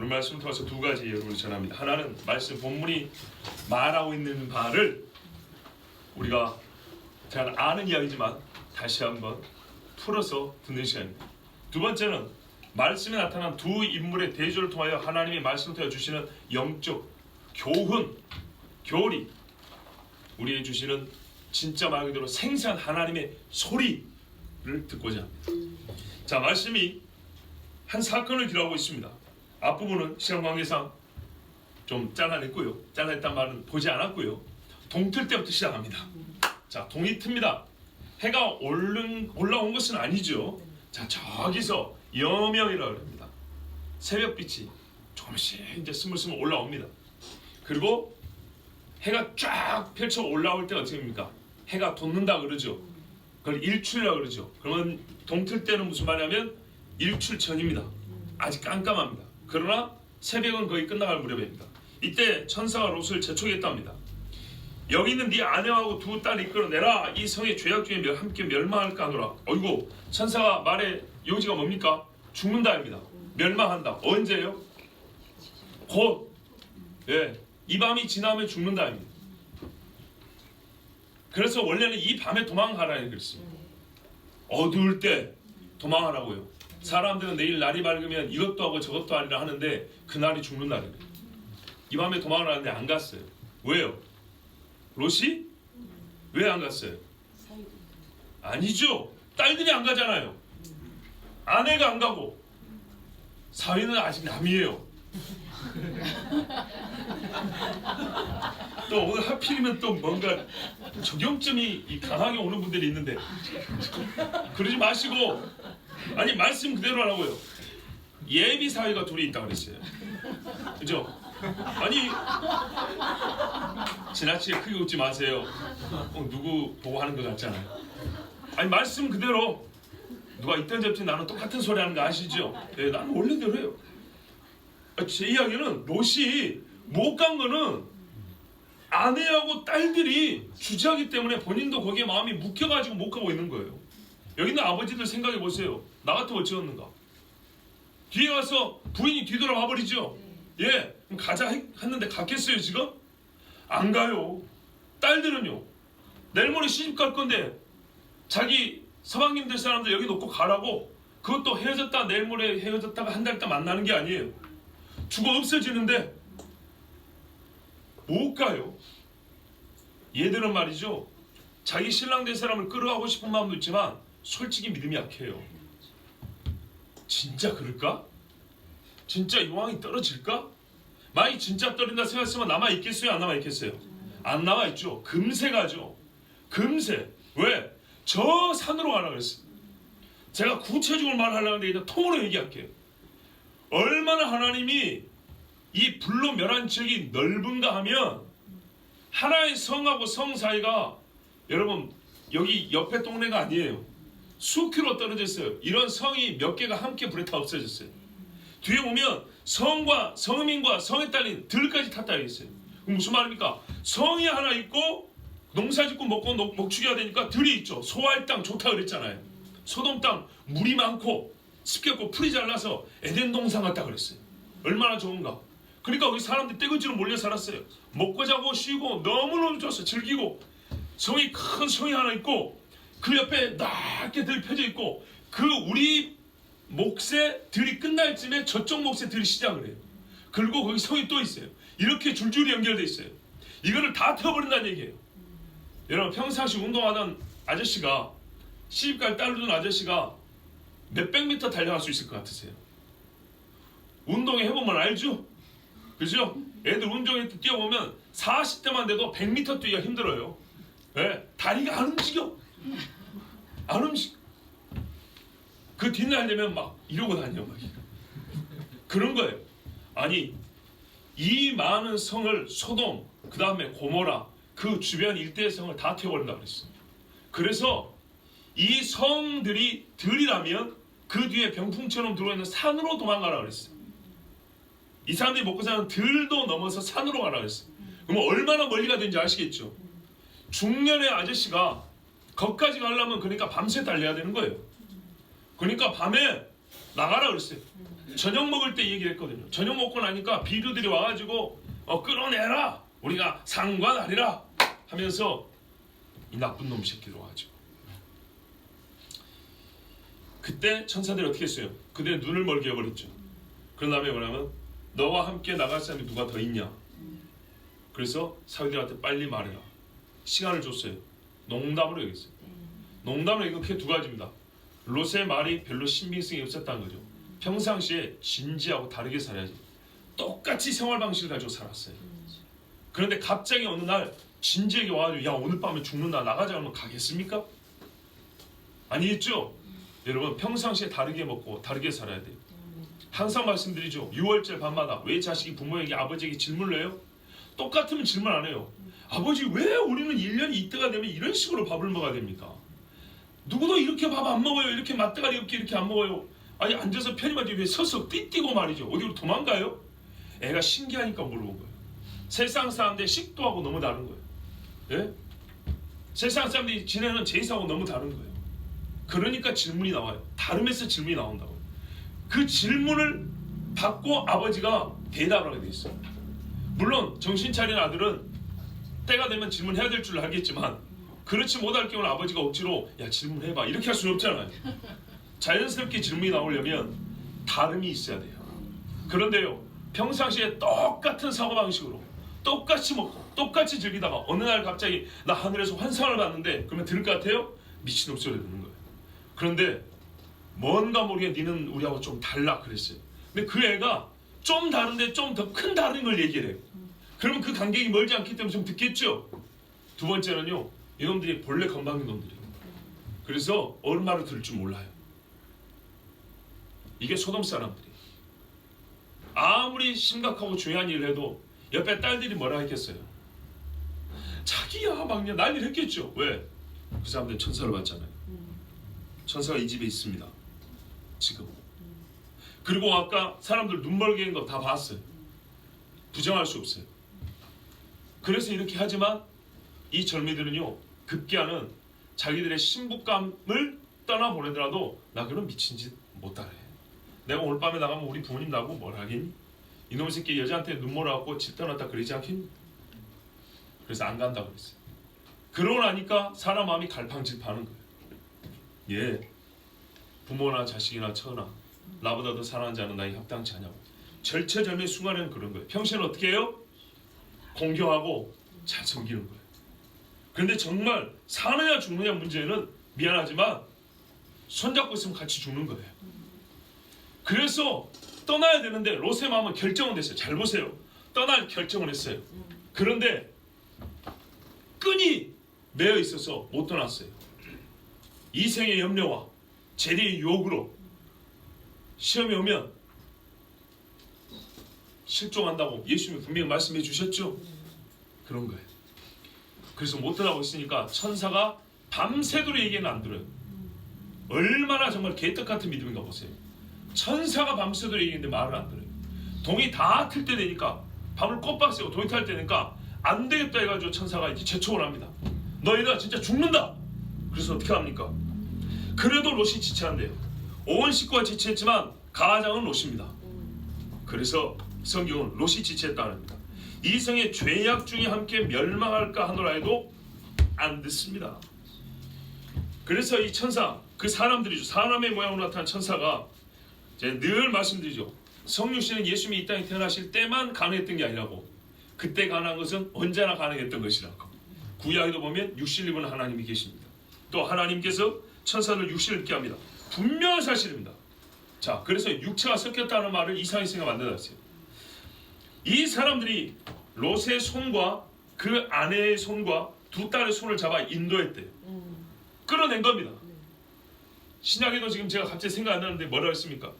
오늘 말씀을 통해서 두 가지 여러분을 전합니다. 하나는 말씀 본문이 말하고 있는 바를 우리가 잘 아는 이야기지만 다시 한번 풀어서 듣는 시간입니다. 두 번째는 말씀에 나타난 두 인물의 대조를 통하여 하나님의 말씀을 통해 주시는 영적 교훈, 교리, 우리에게 주시는 진짜 말 그대로 생생한 하나님의 소리를 듣고자 합니다. 자, 말씀이 한 사건을 기록하고 있습니다. 앞부분은 시간 관계상 좀 잘라냈고요. 잘라냈단 말은 보지 않았고요. 동틀 때부터 시작합니다. 자, 동이 틉니다. 해가 올라온 것은 아니죠. 자, 저기서 여명이라고 합니다. 새벽빛이 조금씩 이제 스물스물 올라옵니다. 그리고 해가 쫙 펼쳐 올라올 때 어떻게 됩니까? 해가 돋는다 그러죠. 그걸 일출이라고 그러죠. 그러면 동틀 때는 무슨 말이냐면 일출 전입니다. 아직 깜깜합니다. 그러나 새벽은 거의 끝나갈 무렵입니다. 이때 천사가 롯을 재촉했답니다. 여기 있는 네 아내하고 두 딸을 이끌어내라. 이 성의 죄악 중에 함께 멸망할까 하노라. 어이구, 천사가 말의 요지가 뭡니까? 죽는다입니다. 멸망한다. 언제요? 곧. 예, 이 밤이 지나면 죽는다입니다. 그래서 원래는 이 밤에 도망가라는 그랬습니다. 어두울 때 도망하라고요. 사람들은 내일 날이 밝으면 이것도 하고 저것도 하리라 하는데 그날이 죽는 날이에요. 이 밤에 도망하라는데 안 갔어요. 왜요? 롯이? 왜 안 갔어요? 아니죠. 딸들이 안 가잖아요. 아내가 안 가고 사위는 아직 남이에요. 또 오늘 하필이면 또 뭔가 적용점이 강하게 오는 분들이 있는데 그러지 마시고, 아니 말씀 그대로 하라고요. 예비 사위가 둘이 있다고 그랬어요. 그죠? 아니 지나치게 크게 웃지 마세요. 누구 보고 하는 것 같잖아요. 아니 말씀 그대로 누가 있던 접시 나는 똑같은 소리 하는 거 아시죠? 네, 나는 원래대로 해요. 제 이야기는 롯이 못 간 거는 아내하고 딸들이 주저하기 때문에 본인도 거기에 마음이 묶여가지고 못 가고 있는 거예요. 여기 있는 아버지들 생각해 보세요. 나 같으면 어찌었는가? 뒤에 가서 부인이 뒤돌아봐 버리죠. 예, 그럼 가자 했는데 갔겠어요 지금? 안 가요. 딸들은요. 내일 모레 시집 갈 건데 자기 서방님들 사람들 여기 놓고 가라고, 그것도 헤어졌다 내일 모레 헤어졌다가 한 달 있다 만나는 게 아니에요. 죽어 없어지는데 못 가요. 얘들은 말이죠, 자기 신랑 된 사람을 끌어가고 싶은 마음도 있지만 솔직히 믿음이 약해요. 진짜 그럴까? 진짜 이 왕이 떨어질까? 만약 진짜 떨어진다 생각했으면 남아있겠어요? 안 남아있겠어요? 안 남아있죠. 금세 가죠. 금세. 왜? 저 산으로 가라 그랬어요. 제가 구체적으로 말하려고 하는데 통으로 얘기할게요. 얼마나 하나님이 이 불로 멸한 지역이 넓은가 하면, 하나의 성하고 성 사이가 여러분 여기 옆에 동네가 아니에요. 수킬로 떨어져 있어요. 이런 성이 몇 개가 함께 불에 타 없어졌어요. 뒤에 보면 성과 성민과 성에 딸린 들까지 탔다 있어요. 그럼 무슨 말입니까? 성이 하나 있고 농사 짓고 먹고 목축해야 되니까 들이 있죠. 소할 땅 좋다 그랬잖아요. 소돔 땅 물이 많고 습기 없고 풀이 잘 나서 에덴 동산 같다 그랬어요. 얼마나 좋은가. 그러니까 거기 사람들이 떼거지로 몰려 살았어요. 먹고 자고 쉬고 너무너무 좋았어요. 즐기고. 성이 큰 성이 하나 있고 그 옆에 넓게 들이 펴져 있고, 그 우리 목새 들이 끝날 쯤에 저쪽 목새 들이 시작을 해요. 그리고 거기 성이 또 있어요. 이렇게 줄줄이 연결되어 있어요. 이거를 다 태워버린다는 얘기예요. 여러분 평상시 운동하던 아저씨가, 시집갈 딸 두는 아저씨가 몇백 미터 달려갈 수 있을 것 같으세요? 운동해 해보면 알죠? 그죠? 애들 운동회 때 뛰어보면 40대만 돼도 100m 뛰기가 힘들어요. 네? 다리가 안 움직여. 안 움직여. 그 뒷날 되면 막 이러고 다녀. 막. 그런 거예요. 아니 이 많은 성을 소돔, 그 다음에 고모라, 그 주변 일대의 성을 다 태워버린다고 그랬어요. 그래서 이 성들이 들이라면 그 뒤에 병풍처럼 들어있는 산으로 도망가라 그랬어요. 이 사람들이 먹고 사는 들도 넘어서 산으로 가라 그랬어요. 그러면 얼마나 멀리 가든지 아시겠죠? 중년의 아저씨가 거기까지 가려면 그러니까 밤새 달려야 되는 거예요. 그러니까 밤에 나가라 그랬어요. 저녁 먹을 때 얘기를 했거든요. 저녁 먹고 나니까 비류들이 와가지고 끌어내라, 우리가 상관하리라 하면서 이 나쁜 놈 새끼로 와가지고 그때 천사들이 어떻게 했어요? 그들의 눈을 멀게 해버렸죠. 그런 다음에 뭐냐면 너와 함께 나갈 사람이 누가 더 있냐. 그래서 사위들한테 빨리 말해라. 시간을 줬어요. 농담으로 얘기했어요. 농담으로 이거 크게 두 가지입니다. 롯의 말이 별로 신빙성이 없었다는 거죠. 평상시에 진지하고 다르게 살아야지. 똑같이 생활 방식을 가지고 살았어요. 그런데 갑자기 어느 날 진지하게 와가지고 야 오늘 밤에 죽는다 나가자 하면 가겠습니까? 아니겠죠? 여러분 평상시에 다르게 먹고 다르게 살아야 돼요. 항상 말씀드리죠. 6월절 밤마다 왜 자식이 부모에게 아버지에게 질문을 해요? 똑같으면 질문 안 해요. 아버지 왜 우리는 1년이 이때가 되면 이런 식으로 밥을 먹어야 됩니까? 누구도 이렇게 밥 안 먹어요. 이렇게 맛대가리 없게 이렇게 안 먹어요. 아니 앉아서 편의점 뒤에 서서 띠띠고 말이죠. 어디로 도망가요? 애가 신기하니까 물어본 거예요. 세상 사람들의 식도하고 너무 다른 거예요. 예? 세상 사람들이 지내는 제사하고 너무 다른 거예요. 그러니까 질문이 나와요. 다름에서 질문이 나온다고요. 그 질문을 받고 아버지가 대답을 하게 돼 있어요. 물론 정신 차린 아들은 때가 되면 질문해야 될 줄 알겠지만 그렇지 못할 경우는 아버지가 억지로 야 질문해봐 이렇게 할 수는 없잖아요. 자연스럽게 질문이 나오려면 다름이 있어야 돼요. 그런데요 평상시에 똑같은 사고방식으로 똑같이 먹고 똑같이 즐기다가 어느 날 갑자기 나 하늘에서 환상을 봤는데 그러면 들을 것 같아요? 미친놈 소리 듣는 거예요. 그런데 뭔가 모르게 니는 우리하고 좀 달라 그랬어요. 근데 그 애가 좀 다른데 좀 더 큰 다른 걸 얘기를 해요. 그러면 그 간격이 멀지 않기 때문에 좀 듣겠죠. 두 번째는요 이놈들이 본래 건방진 놈들이에요. 그래서 어른 말을 들을 줄 몰라요. 이게 소돔 사람들이에요. 아무리 심각하고 중요한 일을 해도 옆에 딸들이 뭐라 했겠어요? 자기야 막냐 난리를 했겠죠. 왜? 그 사람들은 천사를 봤잖아요. 천사가 이 집에 있습니다. 지금. 그리고 아까 사람들 눈멀게 한 거 다 봤어요. 부정할 수 없어요. 그래서 이렇게 하지만 이 젊이들은요 급기야는 자기들의 신부감을 떠나보내더라도 나 그런 미친 짓 못 따라해. 내가 오늘 밤에 나가면 우리 부모님 나보고 뭘 하겠니? 이놈의 새끼 여자한테 눈물 나고 집 떠났다 그러지 않겠니? 그래서 안 간다고 그랬어요. 그러고 나니까 사람 마음이 갈팡질팡하는 거예요. 예, 부모나 자식이나 처나 나보다 더 사랑하는 자는 나에게 합당치 않냐고. 절체절명의 순간에는 그런 거예요. 평소에는 어떻게 해요? 공경하고 잘 섬기는 거예요. 그런데 정말 사느냐 죽느냐 문제는 미안하지만 손잡고 있으면 같이 죽는 거예요. 그래서 떠나야 되는데 롯의 마음은 결정은 됐어요. 잘 보세요. 떠날 결정을 했어요. 그런데 끈이 매여 있어서 못 떠났어요. 이생의 염려와 재리의 유혹으로 시험이 오면 실종한다고 예수님이 분명히 말씀해 주셨죠. 그런 거예요. 그래서 못 떠나고 있으니까 천사가 밤새도록 얘기는 안 들어요. 얼마나 정말 개떡 같은 믿음인가 보세요. 천사가 밤새도록 얘기했는데 말을 안 들어요. 동이 다 틀 때 되니까 밤을 꼬박 새고 동이 탈 때 되니까 안 되겠다 해가지고 천사가 이제 재촉을 합니다. 너희들 진짜 죽는다. 그래서 어떻게 합니까? 그래도 롯이 지체한대요. 온 식구가 지체했지만 가장은 롯입니다. 그래서 성경은 롯이 지체했다는 겁니다. 이 성의 죄악 중에 함께 멸망할까 하노라 해도 안 듣습니다. 그래서 이 천사, 그 사람들이죠. 사람의 모양으로 나타난 천사가 제가 늘 말씀드리죠. 성육신은 예수님이 이 땅에 태어나실 때만 가능했던 게 아니라고. 그때 가능한 것은 언제나 가능했던 것이라고. 구약에도 보면 육신을 입은 하나님이 계십니다. 또 하나님께서 천사를 육신을 입게 합니다. 분명한 사실입니다. 자, 그래서 육체가 섞였다는 말을 이상희생가 만들었어요. 이 사람들이 롯의 손과 그 아내의 손과 두 딸의 손을 잡아 인도했대요. 끌어낸 겁니다. 신약에도 지금 제가 갑자기 생각 안 나는데 뭐라 했습니까?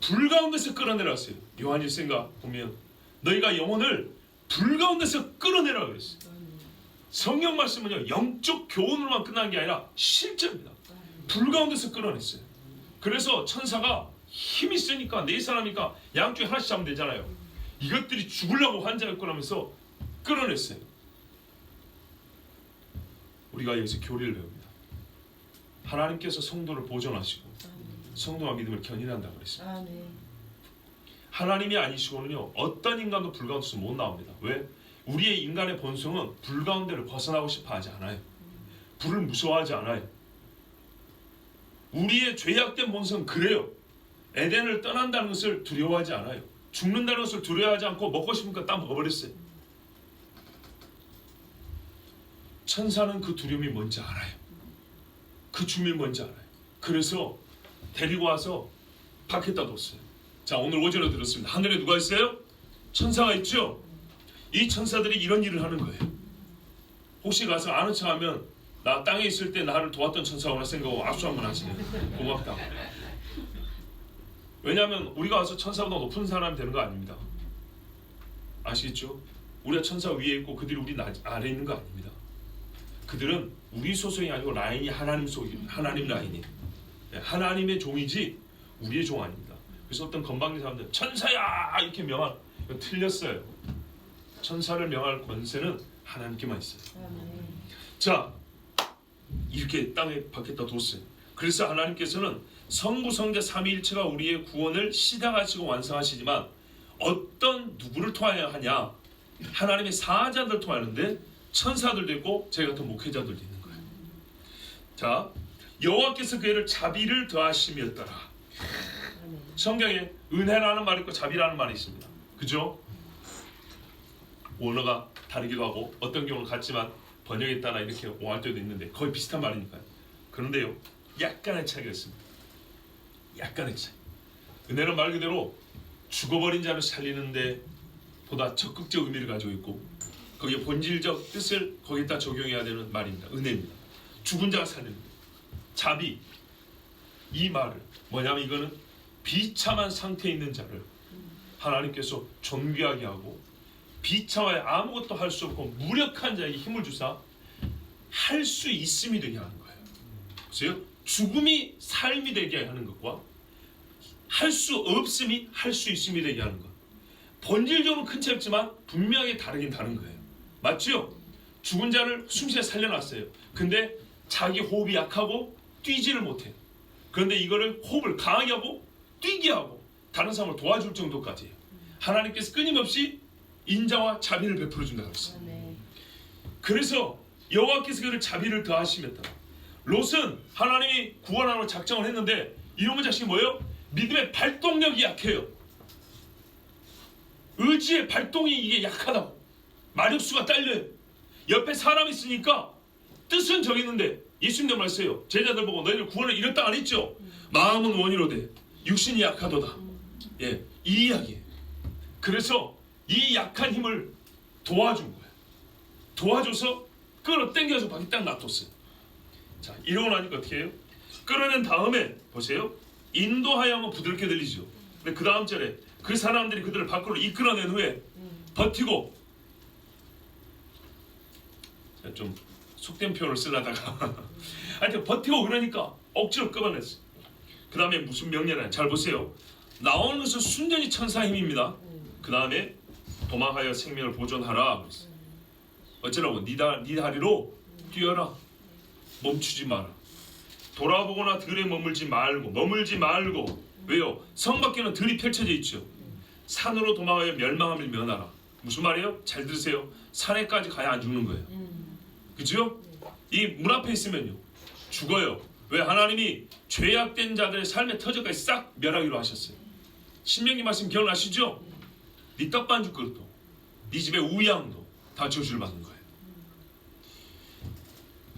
불 가운데서 끌어내라어요. 요한일서인가 보면 너희가 영혼을 불 가운데서 끌어내라 그랬어요. 성경 말씀은요 영적 교훈으로만 끝난 게 아니라 실제입니다. 불 가운데서 끌어냈어요. 그래서 천사가 힘이 세니까 네 사람이니까 양쪽에 하나씩 잡으면 되잖아요. 이것들이 죽으려고 환장할 거라면서 끌어냈어요. 우리가 여기서 교리를 배웁니다. 하나님께서 성도를 보존하시고 성도와 믿음을 견인한다 그랬어요. 아멘. 하나님이 아니시고는요 어떤 인간도 불 가운데서 못 나옵니다. 왜? 우리의 인간의 본성은 불 가운데를 벗어나고 싶어 하지 않아요. 불을 무서워하지 않아요. 우리의 죄악된 본성은 그래요. 에덴을 떠난다는 것을 두려워하지 않아요. 죽는다는 것을 두려워하지 않고 먹고 싶은 거 딱 먹어버렸어요. 천사는 그 두려움이 뭔지 알아요. 그 죽음이 뭔지 알아요. 그래서 데리고 와서 밖에다 뒀어요. 자, 오늘 오전에 들었습니다. 하늘에 누가 있어요? 천사가 있죠? 이 천사들이 이런 일을 하는 거예요. 혹시 가서 아는 척하면 나 땅에 있을 때 나를 도왔던 천사구나 생각하고 압수 한번 하시네요. 고맙다. 왜냐하면 우리가 와서 천사보다 높은 사람이 되는 거 아닙니다. 아시겠죠? 우리가 천사 위에 있고 그들이 우리 아래에 있는 거 아닙니다. 그들은 우리 소속이 아니고 라인이 하나님 소속이, 하나님 라인이 하나님의 종이지 우리의 종 아닙니다. 그래서 어떤 건방진 사람들 천사야 이렇게 명한 이거 틀렸어요. 천사를 명할 권세는 하나님께만 있어요. 자, 이렇게 땅에 밖에다 뒀어요. 그래서 하나님께서는 성부 성자 삼위일체가 우리의 구원을 시작하시고 완성하시지만 어떤 누구를 통하여 하냐? 하나님의 사자들 통하는데 천사들도 있고 저희 같은 목회자들도 있는 거예요. 자, 여호와께서 그애를 자비를 더하심이었더라. 성경에 은혜라는 말이 있고 자비라는 말이 있습니다. 그죠? 원어가 다르기도 하고 어떤 경우는 같지만 번역에 따라 이렇게 오할 때도 있는데 거의 비슷한 말이니까요. 그런데요, 약간의 차이가 있습니다. 약간의 차이. 은혜는 말 그대로 죽어버린 자를 살리는데 보다 적극적 의미를 가지고 있고 거기에 본질적 뜻을 거기다 적용해야 되는 말입니다. 은혜입니다. 죽은 자가 살리는 것. 자비. 이 말을 뭐냐면 이거는 비참한 상태에 있는 자를 하나님께서 존귀하게 하고 비참하여 아무것도 할 수 없고 무력한 자에게 힘을 주사 할 수 있음이 되게 하는 거예요. 보세요. 죽음이 삶이 되게 하는 것과 할 수 없음이 할 수 있음이 되게 하는 것. 본질적으로는 큰 차이지만 분명하게 다르긴 다른 거예요. 맞죠? 죽은 자를 숨쉬게 살려놨어요. 근데 자기 호흡이 약하고 뛰지를 못해요. 그런데 이거를 호흡을 강하게 하고 뛰게 하고 다른 사람을 도와줄 정도까지 해요. 하나님께서 끊임없이 인자와 자비를 베풀어 준다고 했어요. 그래서 여호와께서 그를 자비를 더하시면다. 롯은 하나님이 구원하라고 작정을 했는데 이놈의 자식이 뭐예요? 믿음의 발동력이 약해요. 의지의 발동이 이게 약하다고. 마력수가 딸려요. 옆에 사람이 있으니까 뜻은 저기 있는데 예수님도 말씀해요. 제자들 보고 너희들 구원을 이뤘다 안 했죠? 마음은 원이로되 육신이 약하도다. 예, 이 이야기예요. 그래서 이 약한 힘을 도와준 거예요. 도와줘서 끌어당겨서 밖에 딱 놔뒀어요. 자, 이러고 나니까 어떻게 해요? 끌어낸 다음에 보세요. 인도하여면 부드럽게 들리죠. 근데 그 다음 절에 그 사람들이 그들을 밖으로 이끌어낸 후에 버티고, 좀 속된 표현을 쓰려다가 하여튼 버티고 그러니까 억지로 끌어냈어요. 그 다음에 무슨 명령이냐? 잘 보세요. 나오는 것은 순전히 천사 힘입니다. 그 다음에 도망하여 생명을 보존하라. 어쩌라고? 네 다리로 뛰어라. 멈추지 마라. 돌아보거나 들에 머물지 말고. 왜요? 성 밖에는 들이 펼쳐져 있죠. 산으로 도망하여 멸망함을 면하라. 무슨 말이에요? 잘 들으세요. 산에까지 가야 안 죽는 거예요. 그죠? 이 문 앞에 있으면요 죽어요. 왜? 하나님이 죄악된 자들의 삶의 터전까지 싹 멸하기로 하셨어요. 신명기 말씀 기억나시죠? 네 떡반죽 그릇도 네 집의 우양도 다 저주를 받는 거예요.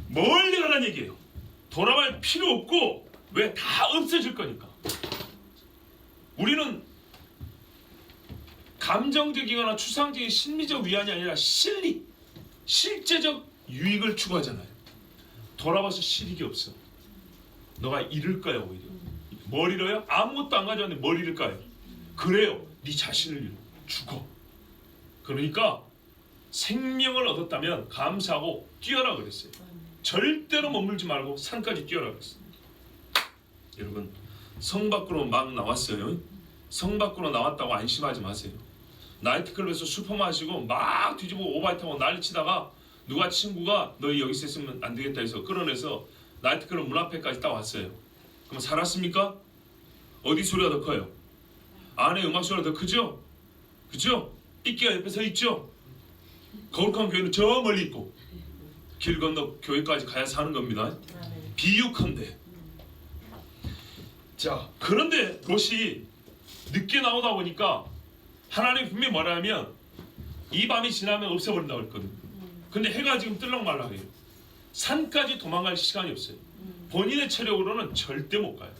멀리 가라는 얘기예요. 돌아갈 필요 없고, 왜? 다 없어질 거니까. 우리는 감정적이거나 추상적인 심리적 위안이 아니라 실제적 유익을 추구하잖아요. 돌아봐서 실익이 없어. 너가 잃을 거야. 오히려 뭘 잃어요? 아무것도 안 가져왔는데 뭘 잃을까요? 그래요. 네 자신을 잃어. 죽어. 그러니까 생명을 얻었다면 감사하고 뛰어라 그랬어요. 절대로 머물지 말고 산까지 뛰어라 그랬어요. 여러분, 성 밖으로 막 나왔어요. 성 밖으로 나왔다고 안심하지 마세요. 나이트클럽에서 술 마시고 막 뒤집고 오바이트하고 난리치다가 누가 친구가 너희 여기 있으면 안 되겠다 해서 끌어내서 나이트클럽 문 앞에까지 딱 왔어요. 그럼 살았습니까? 어디 소리가 더 커요? 안에 음악 소리가 더 크죠? 그죠? 삐끼가 옆에 서 있죠? 거룩한 교회는 저 멀리 있고 길 건너 교회까지 가야 사는 겁니다. 비유컨대. 자, 그런데 롯이 늦게 나오다 보니까 하나님 분명히 뭐라 하면 이 밤이 지나면 없애버린다고 했거든요. 근데 해가 지금 뜰랑말랑해요. 산까지 도망갈 시간이 없어요. 본인의 체력으로는 절대 못 가요.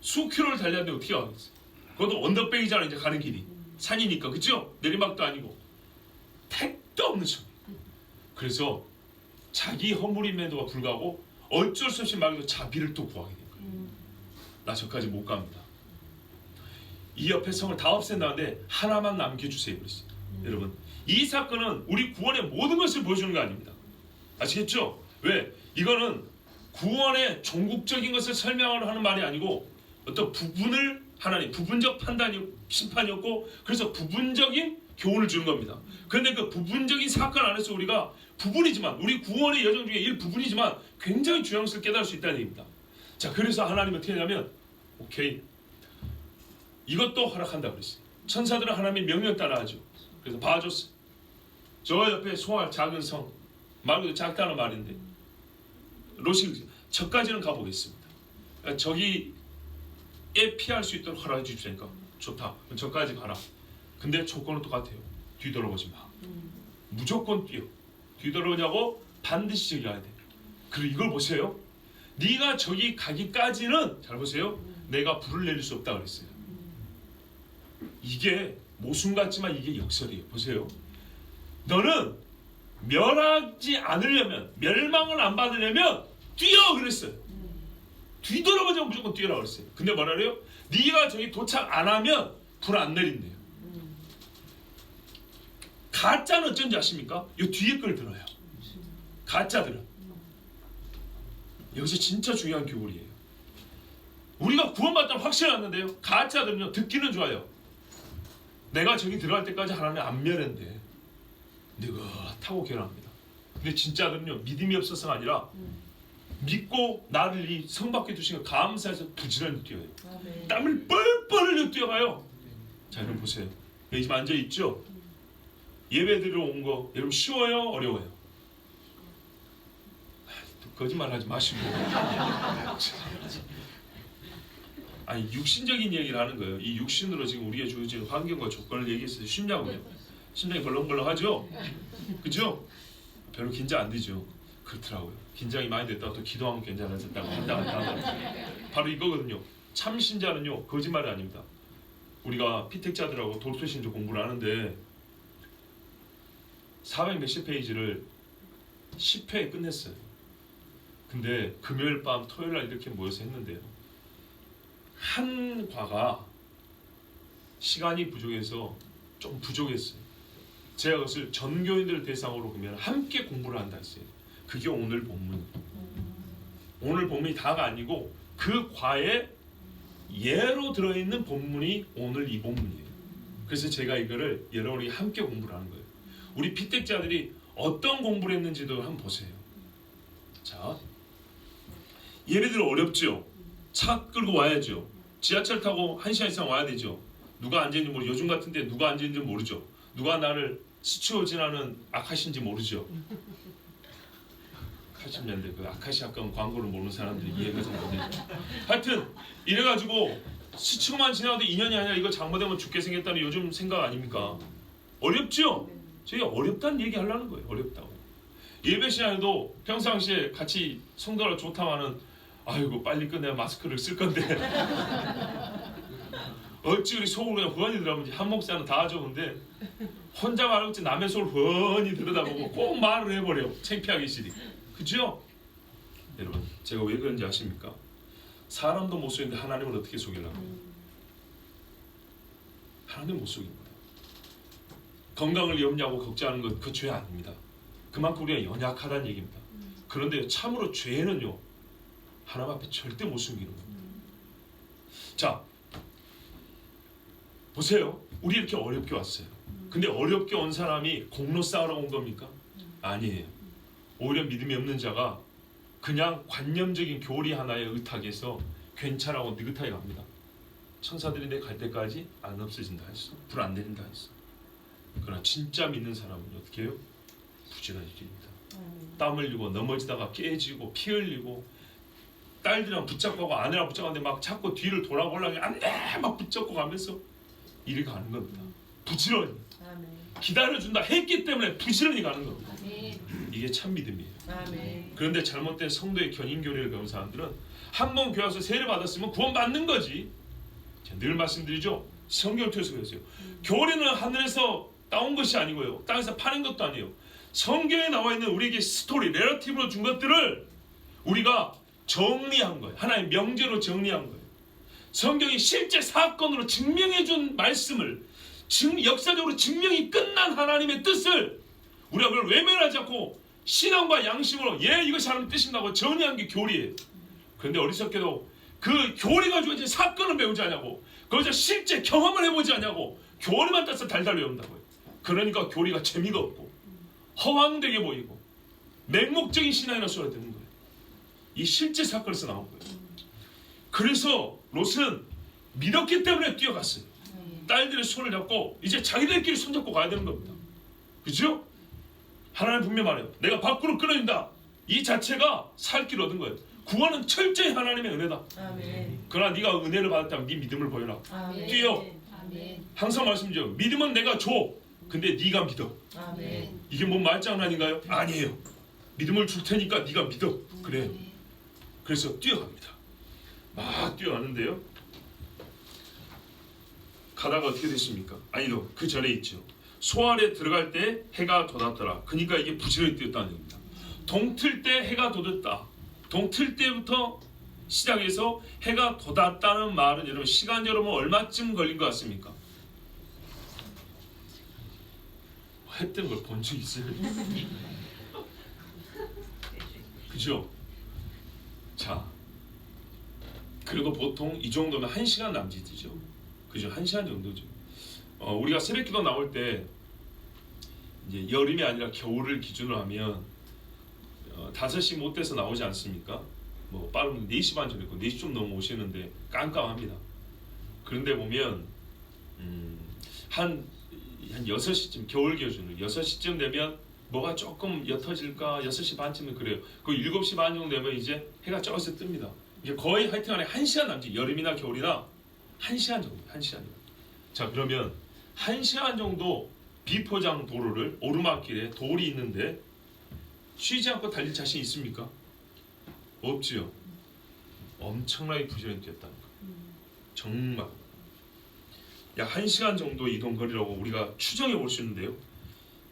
수킬로를 달렸는데 어떻게 가겠어요? 그것도 언덕백이잖아요. 이제 가는 길이 산이니까, 그죠? 내리막도 아니고 택도 없는 척. 그래서 자기 허물임에도 불구하고 어쩔 수 없이 말해도 자비를 또 구하게 된 거예요. 나 저까지 못 갑니다. 이 옆에 성을 다 없앤다는데 하나만 남겨주세요 그랬어요. 여러분, 이 사건은 우리 구원의 모든 것을 보여주는 거 아닙니다. 아시겠죠? 왜? 이거는 구원의 종국적인 것을 설명을 하는 말이 아니고 어떤 부분을 하나님 부분적 판단이 심판이었고, 그래서 부분적인 교훈을 주는 겁니다. 그런데 그 부분적인 사건 안에서 우리가 부분이지만, 우리 구원의 여정 중에 일부분이지만 굉장히 중요한 것을 깨달을 수 있다는 얘기입니다. 자, 그래서 하나님은 어떻게 하냐면 오케이, 이것도 허락한다 그랬어요. 천사들은 하나님의 명령 따라하죠. 그래서 봐줬어. 저 옆에 소알 작은 성, 말 그대로 작다는 말인데 롯이 저까지는 가보겠습니다. 저기에 피할 수 있도록 허락해 주시니까 좋다. 그럼 저까지 가라. 근데 조건은 똑같아요. 뒤돌아보지 마. 무조건 뛰어. 뒤돌아보냐고 반드시 저기 가야 돼. 그리고 이걸 보세요. 네가 저기 가기까지는, 잘 보세요, 내가 불을 내릴 수 없다 그랬어요. 이게 모순 같지만 이게 역설이에요. 보세요. 너는 멸하지 않으려면, 멸망을 안 받으려면 뛰어 그랬어요. 뒤돌아보자고 무조건 뛰어라 그랬어요. 근데 뭐라 그래요? 네가 저기 도착 안 하면 불 안 내린대요. 가짜는 어쩐지 아십니까? 이 뒤에 걸 들어요. 가짜들은. 여기서 진짜 중요한 교훈이에요. 우리가 구원받다는 확신이 왔는데요, 가짜들은요 듣기는 좋아요. 내가 저기 들어갈 때까지 하나님 안 멸한대. 느긋하고 결합니다. 근데 진짜들은요 믿음이 없어서가 아니라 믿고 나를 이 성 밖에 두신 거 감사해서 부지런히 뛰어요. 땀을 뻘뻘 흘려 뛰어가요. 자, 여러분 보세요. 여기 지금 앉아 있죠? 예배 드리러 온 거 여러분 쉬워요? 어려워요? 거짓말하지 마시고. 아니, 육신적인 얘기를 하는 거예요. 이 육신으로 지금 우리의 주어진 환경과 조건을 얘기했어요. 쉽냐고요? 심장이 벌렁벌렁하죠? 그죠? 별로 긴장 안 되죠? 그렇더라고요. 긴장이 많이 됐다가 또 기도하면 괜찮아졌다고 한다고. 바로 이거거든요. 참 신자는요 거짓말이 아닙니다. 우리가 피택자들하고 도토신조 공부를 하는데 400 몇십 페이지를 10회에 끝냈어요. 근데 금요일 밤 토요일 날 이렇게 모여서 했는데요, 한 과가 시간이 부족해서 좀 부족했어요. 제가 그것을 전교인들 대상으로 보면 함께 공부를 한다 했어요. 그게 오늘 본문. 오늘 본문이 다가 아니고 그 과에 예로 들어있는 본문이 오늘 이 본문이에요. 그래서 제가 이거를 여러분이 함께 공부를 하는 거예요. 우리 피택자들이 어떤 공부를 했는지도 한번 보세요. 자, 예배들 어렵죠? 차 끌고 와야죠. 지하철 타고 1시간 이상 와야 되죠. 누가 앉아있는지 모르죠. 요즘 같은데 누가 앉아있는지 모르죠. 누가 나를 스쳐 지나는 아카시인지 모르죠. 80년대 그 아카시아감 광고를 모르는 사람들이 이해가 잘 안 되죠. 하여튼 이래가지고 스치고만 지나도 인연이 아니라 이거 잘못하면 죽게 생겼다는 요즘 생각 아닙니까? 어렵죠? 저희가 어렵다는 얘기 하려는 거예요. 어렵다고. 예배 시간에도 평상시에 같이 성도가 좋다마는 아이고 빨리 끝내야 마스크를 쓸 건데 어찌 우리 속을 그냥 후원이 들어가면 한 목사는 다 하죠. 근데 혼자 말하겠지 남의 속을 후원이 들여다보고 꼭 말을 해버려. 창피하기 싫이. 그죠? 여러분 제가 왜 그런지 아십니까? 사람도 못 속이는데 하나님을 어떻게 속이려고? 하나님 못 속인 거예요. 건강을 염려하고 걱정하는 것 그 죄 아닙니다. 그만큼 우리가 연약하다는 얘기입니다. 그런데 참으로 죄는요 하나님 앞에 절대 못 숨기는 겁니다. 자, 보세요. 우리 이렇게 어렵게 왔어요. 근데 어렵게 온 사람이 공로 쌓으러 온 겁니까? 아니에요. 오히려 믿음이 없는 자가 그냥 관념적인 교리 하나에 의탁해서 괜찮다고 느긋하게 갑니다. 천사들이 내 갈 때까지 안 없어진다 했어. 불 안 내린다 했어. 그러나 진짜 믿는 사람은 어떻게 해요? 부지런해집니다. 땀 흘리고 넘어지다가 깨지고 피 흘리고 딸들이랑 붙잡고 가고 아내랑 붙잡고 가는데 막 자꾸 뒤를 돌아보려고 안돼 막 붙잡고 가면서 일이 가는 겁니다. 부지런히 기다려준다 했기 때문에 부지런히 가는 겁니다. 이게 참 믿음이에요. 그런데 잘못된 성도의 견인교리를 배운 사람들은 한 번 교회 와서 세례 받았으면 구원 받는 거지. 제가 늘 말씀드리죠. 성경을 통해서 그랬어요. 교리는 하늘에서 따온 것이 아니고요, 땅에서 파는 것도 아니에요. 성경에 나와 있는 우리에게 스토리, 내러티브로 준 것들을 우리가 정리한 거예요. 하나의 명제로 정리한 거예요. 성경이 실제 사건으로 증명해 준 말씀을, 역사적으로 증명이 끝난 하나님의 뜻을 우리가 그걸 외면하지 않고 신앙과 양심으로 이것이 하나님의 뜻인다고 정리한 게 교리예요. 그런데 어리석게도 그 교리 가지고 이제 사건을 배우지 않냐고, 거기서 실제 경험을 해보지 않냐고 교리만 따서 달달 외운다고요. 그러니까 교리가 재미가 없고 허황되게 보이고 맹목적인 신앙이라 소리가 되는 거예요. 이 실제 사건에서 나온 거예요. 그래서 롯은 믿었기 때문에 뛰어갔어요. 딸들의 손을 잡고 이제 자기들끼리 손잡고 가야 되는 겁니다. 그죠? 하나님 분명 말해요. 내가 밖으로 끊어진다. 이 자체가 살 길을 얻은 거예요. 구원은 철저히 하나님의 은혜다. 아멘. 그러나 네가 은혜를 받았다면 네 믿음을 보여라. 아멘. 뛰어. 아멘. 항상 말씀드려. 믿음은 내가 줘. 근데 네가 믿어. 아멘. 이게 뭔 말장난인가요? 아니에요. 믿음을 줄 테니까 네가 믿어. 그래요. 그래서 뛰어갑니다. 막 뛰어가는데요. 가다가 어떻게 됐습니까? 아니요, 그 전에 있죠. 소알에 들어갈 때 해가 돋았더라. 그러니까 이게 부지런히 뛰었다는 겁니다. 동틀 때 해가 돋았다. 동틀 때부터 시작해서 해가 돋았다는 말은 여러분 시간 여러분 얼마쯤 걸린 것 같습니까? 해 뜬 걸 본 적 있어요? 그죠? 자, 그리고 보통 이 정도면 1시간 남짓이죠. 그죠? 1시간 정도죠. 우리가 새벽기도 나올 때 이제 여름이 아니라 겨울을 기준으로 하면 5시 못 돼서 나오지 않습니까? 뭐 빠르면 4시 반 전에 있고 4시 좀 넘어 오시는데 깜깜합니다. 그런데 보면 한 6시쯤 겨울 기준으로 6시쯤 되면 뭐가 조금 옅어질까 6시 반쯤은 그래요. 그 7시 반 정도 되면 이제 해가 저기서 뜹니다. 이게 거의 하여튼 간에 1시간 남짓, 여름이나 겨울이나 1시간 정도, 1시간 정도. 자, 그러면 1시간 정도 비포장 도로를 오르막길에 돌이 있는데 쉬지 않고 달릴 자신 있습니까? 없지요. 엄청나게 부지런히 뛰었다는 거예요. 정말 약 1시간 정도 이동 거리라고 우리가 추정해 볼 수 있는데요.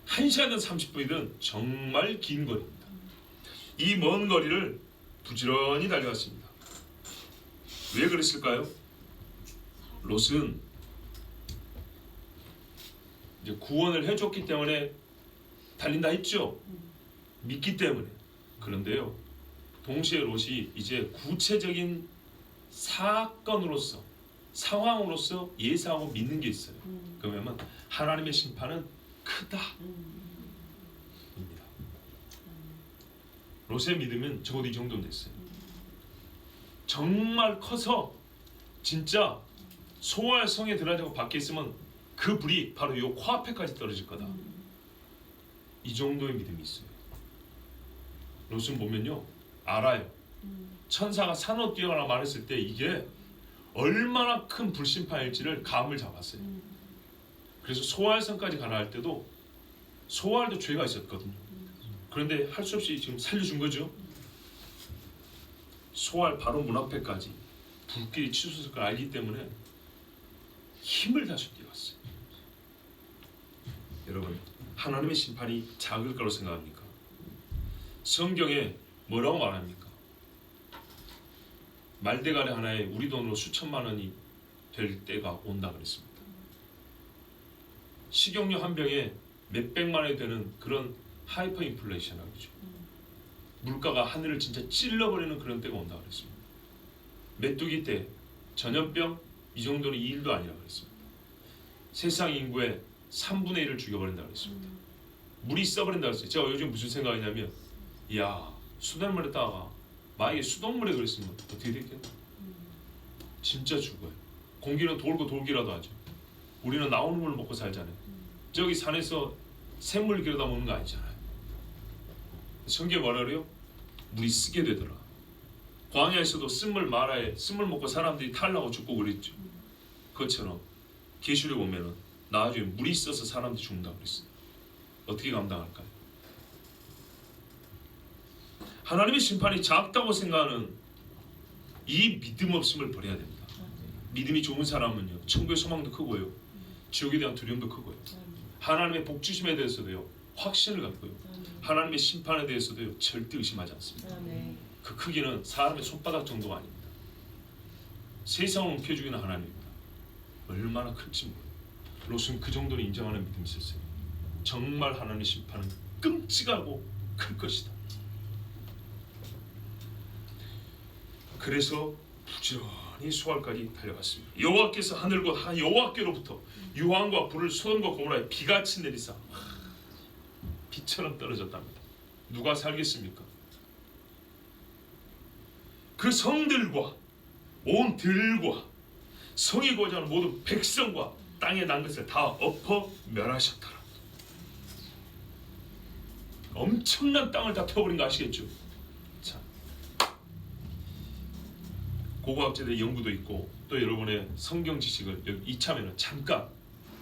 1시간이든 30분이든 정말 긴 거리입니다. 이 먼 거리를 부지런히 달려갔습니다. 왜 그랬을까요? 롯은 이제 구원을 해줬기 때문에 달린다 했죠. 믿기 때문에. 그런데요, 동시에 롯이 이제 구체적인 사건으로서, 상황으로서 예상하고 믿는 게 있어요. 그러면 하나님의 심판은 크다 입니다. 롯의 믿음은 적어도 이 정도는 됐어요. 정말 커서 진짜 소알 성에 들어가고 밖에 있으면 그 불이 바로 요 코앞에까지 떨어질 거다. 이 정도의 믿음이 있어요. 롯은 보면요, 알아요. 천사가 산으로 뛰어가라 말했을 때 이게 얼마나 큰 불심판일지를 감을 잡았어요. 그래서 소알성까지 가라 할 때도 소알도 죄가 있었거든요. 그런데 할 수 없이 지금 살려준 거죠. 소알 바로 문 앞에까지 불길이 치솟을 걸 알기 때문에 힘을 다해서 뛰어갔어요. 여러분, 하나님의 심판이 작을 거라고 생각합니까? 성경에 뭐라고 말합니까? 말대가리 하나에 우리 돈으로 수천만 원이 될 때가 온다 그랬습니다. 식용유 한 병에 몇백만 원이 되는 그런 하이퍼 인플레이션이죠. 물가가 하늘을 진짜 찔러버리는 그런 때가 온다 그랬습니다. 메뚜기 때, 전염병 이 정도는 이 일도 아니라 그랬습니다. 세상 인구의 3분의 1을 죽여버린다 그랬습니다. 물이 썩어버린다 그랬어요. 제가 요즘 무슨 생각이냐면, 이야, 수돗물에다가 만약에 수돗물에 그랬으면 어떻게 됐겠나? 진짜 죽어요. 공기는 돌고 돌기라도 하죠. 우리는 나오는 걸 먹고 살잖아요. 저기 산에서 샘물 길어다 먹는 거 아니잖아요. 성경에 뭐라 그래요? 물이 쓰게 되더라. 광야에서도 쓴물 마라에 쓴물 먹고 사람들이 탈나고 죽고 그랬죠. 그것처럼 계시록에 보면은 나중에 물이 있어서 사람들이 죽는다고 그랬어요. 어떻게 감당할까요? 하나님의 심판이 작다고 생각하는 이 믿음 없음을 버려야 됩니다. 믿음이 좋은 사람은요, 천국의 소망도 크고요, 지옥에 대한 두려움도 크고요, 하나님의 복주심에 대해서도요 확신을 갖고요, 하나님의 심판에 대해서도요 절대 의심하지 않습니다. 그 크기는 사람의 손바닥 정도가 아닙니다. 세상을 움켜쥐기는 하나님입니다. 얼마나 클지 몰라요. 롯은 그 정도는 인정하는 믿음이 있었어요. 정말 하나님의 심판은 끔찍하고 클 것이다. 그래서 부지런히 수알까지 달려갔습니다. 여호와께서 하늘과 여호와께로부터 유황과 불을 소돔과 고모라에 비같이 내리사 비처럼 떨어졌답니다. 누가 살겠습니까? 그 성들과 온 들과 성이 거주하는 모든 백성과 땅에 난 것을 다 엎어 멸하셨더라. 엄청난 땅을 다 태워버린 거 아시겠죠? 자, 고고학자들의 연구도 있고 또 여러분의 성경 지식을 이참에는 잠깐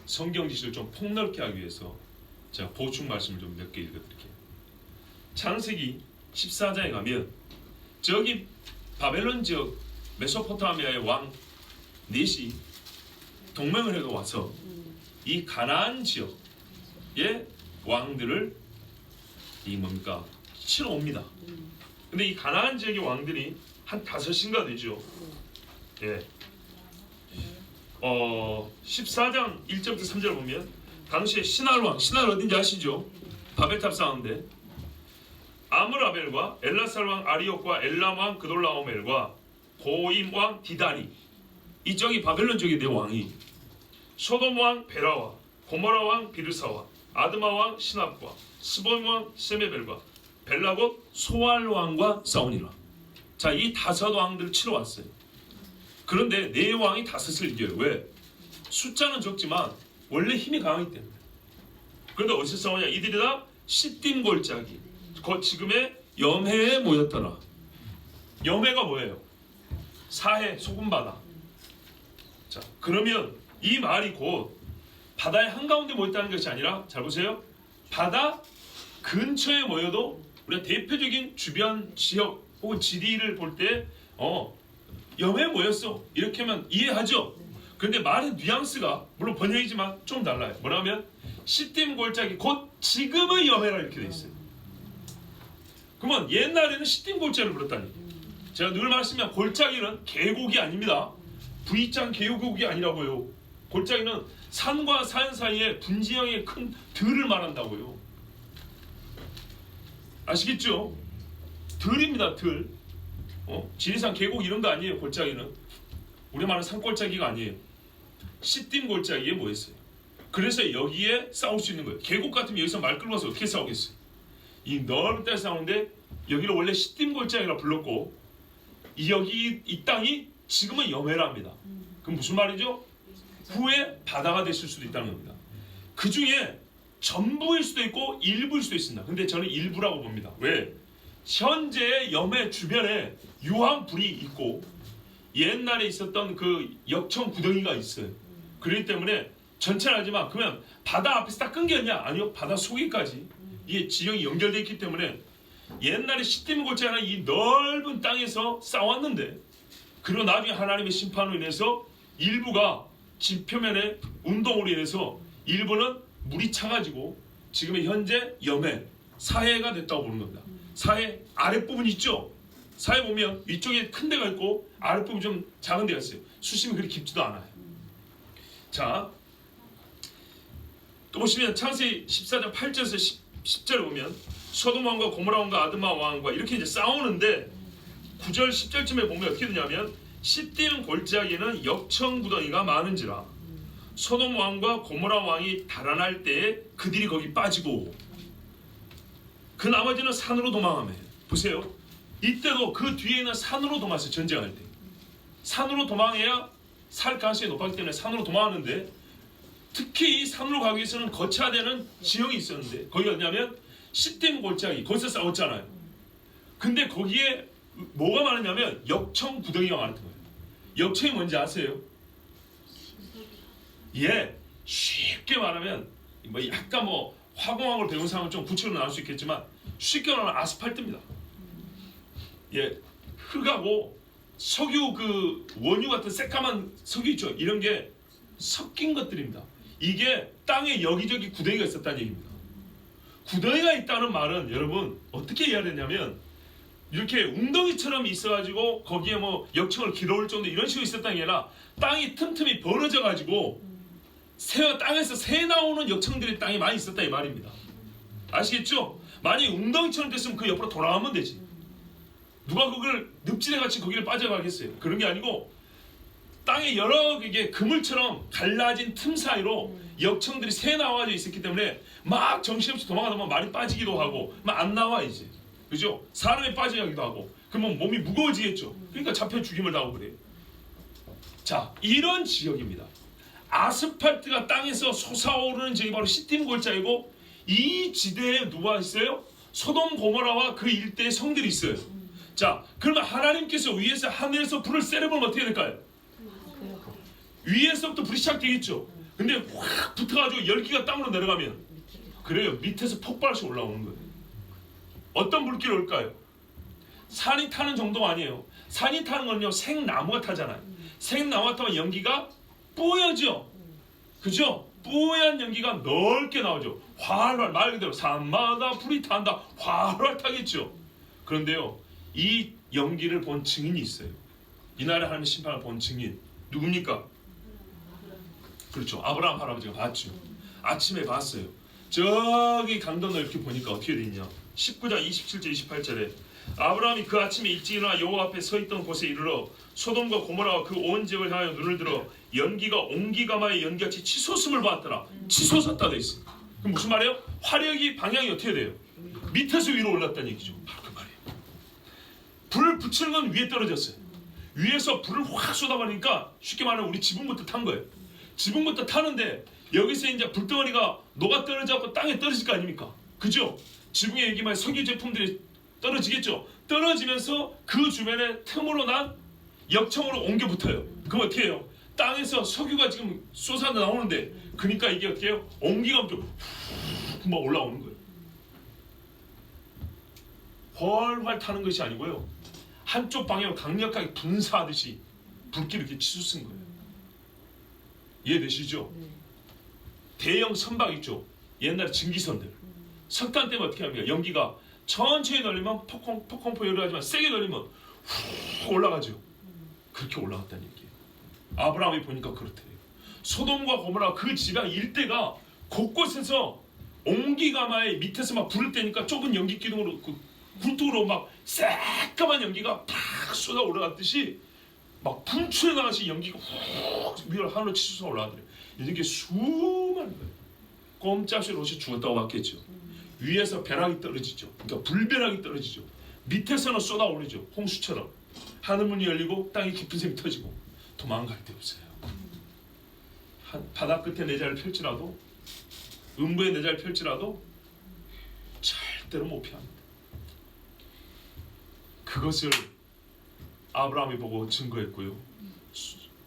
성경 지식을 좀 폭넓게 하기 위해서 제가 보충 말씀을 좀 몇 개 읽어드릴게요. 창세기 14장에 가면 저기 바벨론 지역 메소포타미아의 왕 넷이 동맹을 해서 와서 이 가나안 지역의 왕들을 이 뭡니까 치러 옵니다. 근데 이 가나안 지역의 왕들이 한 5인가 되죠. 예. 14장 1절부터 3절을 보면 당시에 신할 어딘지 아시죠? 바벨탑 쌓았는데 아므라벨과 엘라살 왕 아리옥과 엘람 왕 그돌라오멜과 고임 왕 디다리, 이쪽이 바벨론 쪽의 네 왕이 소돔 왕 베라와 고모라 왕 비르사와 아드마 왕 시납과 스본 왕 세메벨과 벨라봇 소알 왕과 싸우니라. 자, 이 5 왕들을 치러 왔어요. 그런데 4 왕이 5을 이겨요. 왜? 숫자는 적지만 원래 힘이 강하기 때문에. 그런데 어디서 싸우냐? 이들이 다 시딤 골짜기, 곧 지금의 염해에 모였더라. 염해가 뭐예요? 사해, 소금바다. 자, 그러면 이 말이 곧 바다의 한가운데 모였다는 것이 아니라, 잘 보세요, 바다 근처에 모여도 우리가 대표적인 주변 지역 혹은 지리를 볼 때 염해에 모였어 이렇게 하면 이해하죠. 그런데 말의 뉘앙스가 물론 번역이지만 좀 달라요. 뭐냐면 시딤 골짜기, 곧 지금의 염해라 이렇게 돼 있어요. 그러면 옛날에는 시딤 골짜기를 불렀다니. 제가 늘 말씀드리면 골짜기는 계곡이 아닙니다. V자 계곡이 아니라고요. 골짜기는 산과 산 사이에 분지형의 큰 들을 말한다고요. 아시겠죠? 들입니다. 들. 지리산 계곡 이런 거 아니에요. 골짜기는 우리 말은 산골짜기가 아니에요. 시딤 골짜기에 모였어요. 그래서 여기에 싸울 수 있는 거예요. 계곡 같으면 여기서 말 끌고 가서 어떻게 싸우겠어요? 이 넓은 땅에 싸우는데 여기를 원래 시딤 골짜기라 불렀고 여기 이 땅이 지금은 염해랍니다. 그럼 무슨 말이죠? 후에 바다가 됐을 수도 있다는 겁니다. 그 중에 전부일 수도 있고 일부일 수도 있습니다. 근데 저는 일부라고 봅니다. 왜? 현재 염해 주변에 유황불이 있고 옛날에 있었던 그 역청 구덩이가 있어요. 그렇기 때문에 전체는 알지만 그러면 바다 앞에서 딱 끊겼냐? 아니요. 바다 속에까지 이게 지형이 연결되어 있기 때문에 옛날에 시딤 골짜기라는 이 넓은 땅에서 싸웠는데, 그리고 나중에 하나님의 심판으로 인해서 일부가 지표면의 운동으로 인해서 일부는 물이 차가지고 지금의 현재 염해, 사해가 됐다고 보는 겁니다. 사해 아랫부분 있죠? 사해 보면 위쪽에 큰 데가 있고 아랫부분 좀 작은 데가 있어요. 수심이 그리 깊지도 않아요. 자, 또 보시면 창세기 14장 8절에서 10절을 보면 소돔 왕과 고모라 왕과 아드마 왕과 이렇게 이제 싸우는데 9절 10절쯤에 보면 어떻게 되냐면 시딤 골짜기는 역청 구덩이가 많은지라 소돔 왕과 고모라 왕이 달아날 때에 그들이 거기 빠지고 그 나머지는 산으로 도망하며, 보세요, 이때도 그 뒤에는 산으로 도망했어요. 전쟁할 때 산으로 도망해야 살 가능성이 높았기 때문에 산으로 도망하는데, 특히 이 산으로 가기 위해서는 거쳐야 되는 지형이 있었는데, 거기가 어디냐면 시딤 골짜기, 거기서 싸웠잖아요. 근데 거기에 뭐가 많으냐면 역청 구덩이가 많았던 거예요. 역청이 뭔지 아세요? 예, 쉽게 말하면 뭐 약간 뭐 화공학을 배운 사람은 좀 구체적으로 나올 수 있겠지만, 쉽게 말하면 아스팔트입니다. 예, 흙하고 석유 그 원유 같은 새까만 석유 있죠. 이런 게 섞인 것들입니다. 이게 땅에 여기저기 구덩이가 있었다는 얘기입니다. 구덩이가 있다는 말은 여러분 어떻게 이해해야 되냐면, 이렇게 웅덩이처럼 있어가지고 거기에 뭐 역청을 길어올 정도 이런 식으로 있었다는 게 아니라, 땅이 틈틈이 벌어져가지고 땅에서 새 나오는 역청들이 땅에 많이 있었다 이 말입니다. 아시겠죠? 만약에 웅덩이처럼 됐으면 그 옆으로 돌아가면 되지. 누가 그걸 늪지대같이 거기를 빠져가겠어요? 그런 게 아니고, 땅에 여러 개 그물처럼 갈라진 틈 사이로 역청들이 새 나와져 있었기 때문에 막 정신없이 도망가다 보면 말이 빠지기도 하고 막 안 나와 이제. 그죠? 사람이 빠져가기도 하고, 그러면 몸이 무거워지겠죠. 그러니까 잡혀 죽임을 당하고 그래요. 자, 이런 지역입니다. 아스팔트가 땅에서 솟아오르는 지역이 바로 시딤 골짜기고, 이 지대에 누가 있어요? 소돔 고모라와 그 일대의 성들이 있어요. 자, 그러면 하나님께서 위에서 하늘에서 불을 쐬려보면 어떻게 될까요? 위에서부터 불이 시작되겠죠. 근데 확 붙어가지고 열기가 땅으로 내려가면, 그래요, 밑에서 폭발해서 올라오는 거예요. 어떤 물길이 올까요? 산이 타는 정도가 아니에요. 산이 타는 건요, 생나무가 타잖아요. 생나무가 타면 연기가 뽀얗죠. 그죠? 뽀얀 연기가 넓게 나오죠. 활활, 말 그대로 산마다 불이 탄다, 활활 타겠죠. 그런데요, 이 연기를 본 증인이 있어요. 이날에 하나님의 심판을 본 증인 누굽니까? 그렇죠, 아브라함 할아버지가 봤죠. 아침에 봤어요. 저기 강변을 이렇게 보니까 어떻게 되냐, 19장 27절 28절에 아브라함이 그 아침에 일찍 일어나 여호와 앞에 서 있던 곳에 이르러 소돔과 고모라와 그 온 지역을 향하여 눈을 들어 연기가 옹기가마의 연기같이 치솟음을 봤더라. 치솟았다 돼 있어. 그럼 무슨 말이에요? 화력이 방향이 어떻게 돼요? 밑에서 위로 올랐다는 얘기죠. 바로 그 말이에요. 불을 붙이는 건 위에 떨어졌어요. 위에서 불을 확 쏟아버리니까 쉽게 말하면 우리 지붕부터 탄 거예요. 지붕부터 타는데 여기서 이제 불덩어리가 녹아 떨어져서 땅에 떨어질 거 아닙니까? 그죠? 지붕에 여기 막 석유 제품들이 떨어지겠죠. 떨어지면서 그 주변에 틈으로 난 역청으로 옮겨 붙어요. 그럼 어떻게 해요? 땅에서 석유가 지금 쏟아 나오는데, 그러니까 이게 어떻게 해요? 온기가 좀 막 올라오는 거예요. 훨훨 타는 것이 아니고요, 한쪽 방향으로 강력하게 분사하듯이 불길이 이렇게 치솟은 거예요. 이해되시죠? 대형 선박 있죠. 옛날에 증기선들. 석탄 때문에 어떻게 합니까? 연기가 천천히 돌리면 폭풍포열을 하지만 세게 돌리면 훅 올라가죠. 그렇게 올라갔다는 얘기예요. 아브라함이 보니까 그렇대요. 소돔과 고모라 그 지방 일대가 곳곳에서 옹기가마의 밑에서 막 불을 떼니까 좁은 연기 기둥으로 그 굴뚝으로 막 새까만 연기가 팍 쏟아 올라갔듯이 막 분출해 나가시 연기가 훅 위로 하늘로 치솟아 올라가더래요. 이게 수많은 거예요. 꼼짝없이 롯이 죽었다고 봤겠죠. 위에서 벼락이 떨어지죠. 그러니까 불벼락이 떨어지죠. 밑에서는 쏟아오르죠. 홍수처럼. 하늘문이 열리고 땅이 깊은 샘이 터지고 도망갈 데 없어요. 바다 끝에 내 자리를 펼지라도, 음부에 내 자리를 펼지라도 절대로 못 피합니다. 그것을 아브라함이 보고 증거했고요.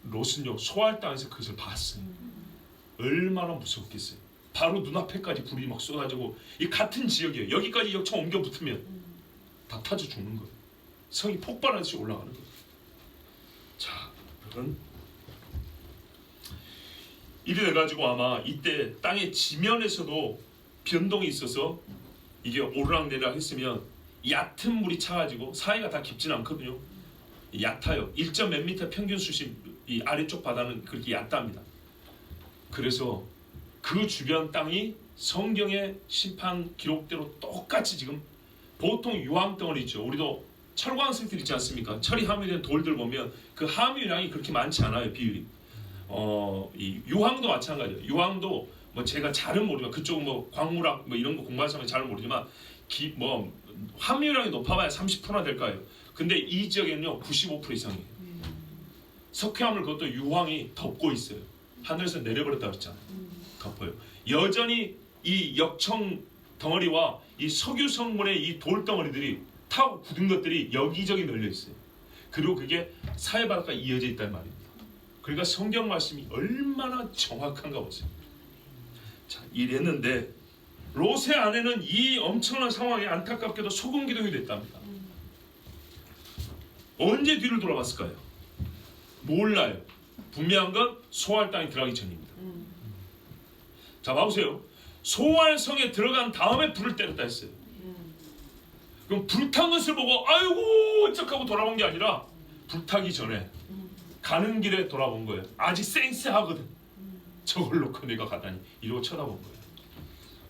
롯은요, 소알 땅에서 그것을 봤어요. 얼마나 무섭겠어요. 바로 눈앞에까지 불이 막 쏟아지고, 이 같은 지역이에요. 여기까지 역청 옮겨 붙으면 다 타져 죽는 거예요. 성이 폭발하듯이 올라가는 거예요. 자, 그건 이래 돼가지고 아마 이때 땅의 지면에서도 변동이 있어서 이게 오르락내리락 했으면 얕은 물이 차가지고 사이가 다 깊지는 않거든요. 얕아요. 1점 몇 미터 평균 수심, 이 아래쪽 바다는 그렇게 얕답니다. 그래서 그 주변 땅이 성경의 심판 기록대로 똑같이 지금, 보통 유황덩어리 있죠. 우리도 철광석들 있지 않습니까? 철이 함유된 돌들 보면 그 함유량이 그렇게 많지 않아요, 비율이. 이 유황도 마찬가지예요. 유황도 뭐 제가 잘은 모르지만, 그쪽은 뭐 광물학 뭐 이런 거 공부하시면 잘은 모르지만, 뭐 함유량이 높아봐야 30%나 될까요? 근데 이 지역에는요 95% 이상이에요. 석회암을 그것도 유황이 덮고 있어요. 하늘에서 내려버렸다 그랬잖아요. 덮어요. 여전히 이 역청 덩어리와 이 석유 성분의 이 돌 덩어리들이 타고 굳은 것들이 여기저기 널려 있어요. 그리고 그게 사해바다가 이어져 있단 말입니다. 그러니까 성경 말씀이 얼마나 정확한가 보세요. 자, 이랬는데 롯의 아내는 이 엄청난 상황에 안타깝게도 소금 기둥이 됐답니다. 언제 뒤를 돌아봤을까요? 몰라요. 분명한 건 소알 땅에 들어가기 전입니다. 자, 봐보세요. 소알성에 들어간 다음에 불을 때렸다 했어요. 그럼 불탄 것을 보고 아이고 어떡하고 돌아본 게 아니라 불타기 전에 가는 길에 돌아본 거예요. 아직 쌩쌩하거든. 저걸 놓고 내가 가다니 이러고 쳐다본 거예요.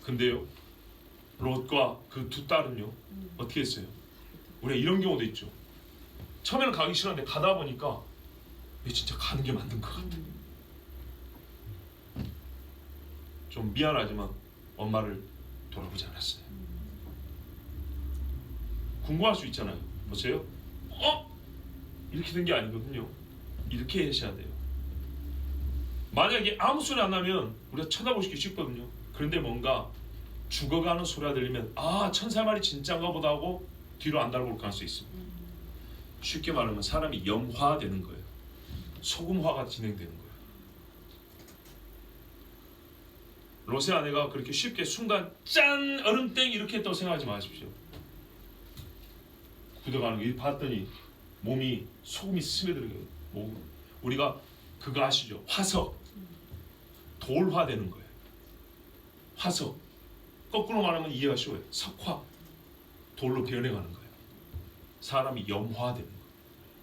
근데요, 롯과 그 두 딸은요 어떻게 했어요? 우리가 이런 경우도 있죠. 처음에는 가기 싫었는데 가다 보니까 진짜 가는 게 맞는 것 같아. 좀 미안하지만 엄마를 돌아보지 않았어요. 궁금할 수 있잖아요. 보세요. 이렇게 된 게 아니거든요. 이렇게 하셔야 돼요. 만약에 아무 소리 안 나면 우리가 쳐다보기 쉽거든요. 그런데 뭔가 죽어가는 소리가 들리면 천사 말이 진짜인가 보다 하고 뒤로 안 달아볼 가능성이 있습니다. 쉽게 말하면 사람이 염화되는 거예요. 소금화가 진행되는 거예요. 롯의 아내가 그렇게 쉽게 순간 짠 얼음땡 이렇게 했다고 생각하지 마십시오. 굳어가는 거 봤더니 몸이 소금이 스며들어요. 우리가 그거 아시죠? 화석 돌화되는 거예요. 화석 거꾸로 말하면 이해가 쉬워요. 석화 돌로 변해가는 거예요. 사람이 염화되는 거예요.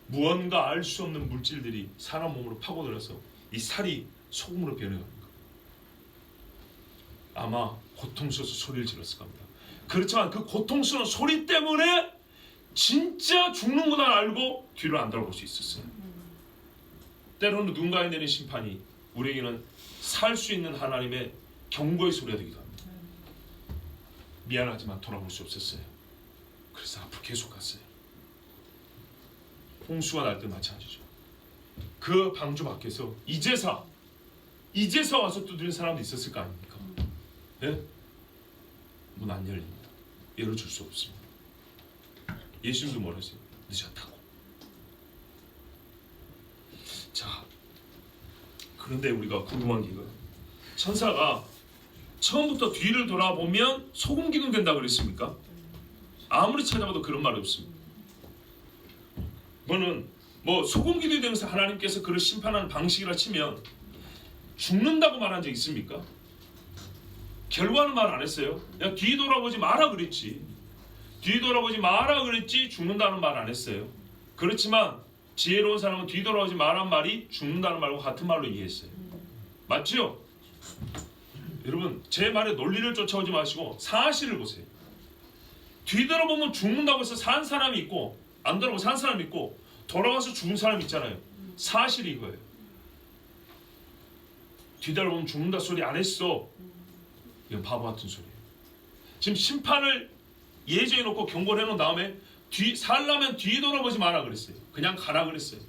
무언가 알 수 없는 물질들이 사람 몸으로 파고들어서 이 살이 소금으로 변해가는 거예요. 아마 고통스러워서 소리를 질렀을 겁니다. 그렇지만 그 고통스러운 소리 때문에 진짜 죽는구나 알고 뒤로 안 돌아볼 수 있었어요. 때로는 누군가에 내린 심판이 우리에게는 살 수 있는 하나님의 경고의 소리가 되기도 합니다. 미안하지만 돌아볼 수 없었어요. 그래서 앞으로 계속 갔어요. 홍수가 날 때 마찬가지죠. 그 방주 밖에서 이제서 와서 두드린 사람도 있었을 거 아닙니까? 네? 문 안 열립니다. 열어줄 수 없습니다. 예수님도 뭐라 했어요? 늦었다고. 자, 그런데 우리가 궁금한 게 이거예요. 천사가 처음부터 뒤를 돌아보면 소금 기둥 된다 그랬습니까? 아무리 찾아봐도 그런 말이 없습니다. 그거는 소금 기둥이 되면서 하나님께서 그를 심판하는 방식이라 치면 죽는다고 말한 적 있습니까? 결과는 말 안 했어요. 야, 뒤돌아보지 마라 그랬지. 뒤돌아보지 마라 그랬지 죽는다는 말 안 했어요. 그렇지만 지혜로운 사람은 뒤돌아보지 마란 말이 죽는다는 말과 같은 말로 이해했어요. 맞죠? 여러분 제 말에 논리를 쫓아오지 마시고 사실을 보세요. 뒤돌아보면 죽는다고 해서 산 사람이 있고 안 돌아보고 산 사람이 있고 돌아가서 죽은 사람이 있잖아요. 사실이 이거예요. 뒤돌아보면 죽는다 소리 안 했어. 이건 바보 같은 소리예요. 지금 심판을 예정해 놓고 경고를 해놓은 다음에 살라면 뒤돌아보지 마라 그랬어요. 그냥 가라 그랬어요.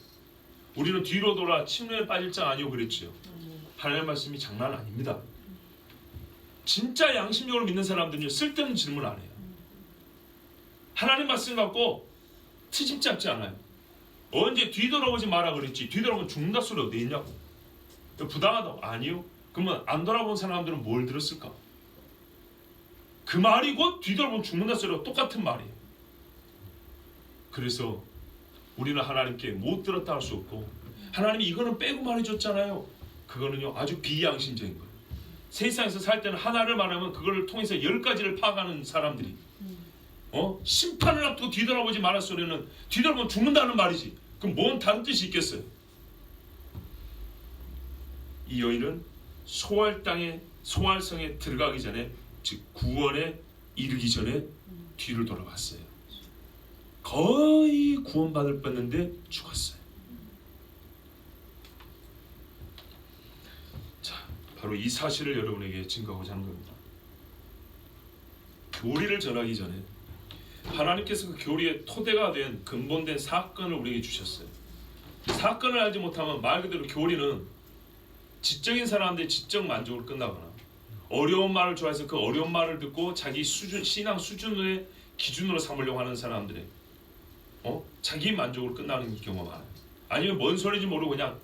우리는 뒤로 돌아 침례에 빠질 자 아니오 그랬죠. 하나님의 말씀이 장난 아닙니다. 진짜 양심적으로 믿는 사람들은요 쓸데없는 질문 안 해요. 하나님 말씀 갖고 트집 잡지 않아요. 언제 뒤돌아보지 마라 그랬지 뒤돌아보면 죽는다 소리 어디 있냐고. 부당하다고. 아니요. 그러면 안 돌아본 사람들은 뭘 들었을까? 그 말이 곧 뒤돌아보면 죽는다 소리와 똑같은 말이에요. 그래서 우리는 하나님께 못 들었다 할 수 없고 하나님이 이거는 빼고 말해줬잖아요. 그거는요 아주 비양심적인 거예요. 세상에서 살 때는 하나를 말하면 그걸 통해서 10가지를 파악하는 사람들이 심판을 앞두고 뒤돌아보지 말할 소리는 뒤돌아보면 죽는다는 말이지. 그럼 뭔 다른 뜻이 있겠어요? 이 여인은 소알성에 들어가기 전에 즉 구원에 이르기 전에 뒤를 돌아봤어요. 거의 구원받을 뻔했는데 죽었어요. 자, 바로 이 사실을 여러분에게 증거하고자 하는 겁니다. 교리를 전하기 전에 하나님께서 그 교리의 토대가 된 근본된 사건을 우리에게 주셨어요. 사건을 알지 못하면 말 그대로 교리는 지적인 사람들의 지적 만족으로 끝나거나 어려운 말을 좋아해서 그 어려운 말을 듣고 자기 수준, 신앙 수준의 기준으로 삼으려고 하는 사람들의 자기 만족으로 끝나는 경우가 많아요. 아니면 뭔 소리인지 모르고 그냥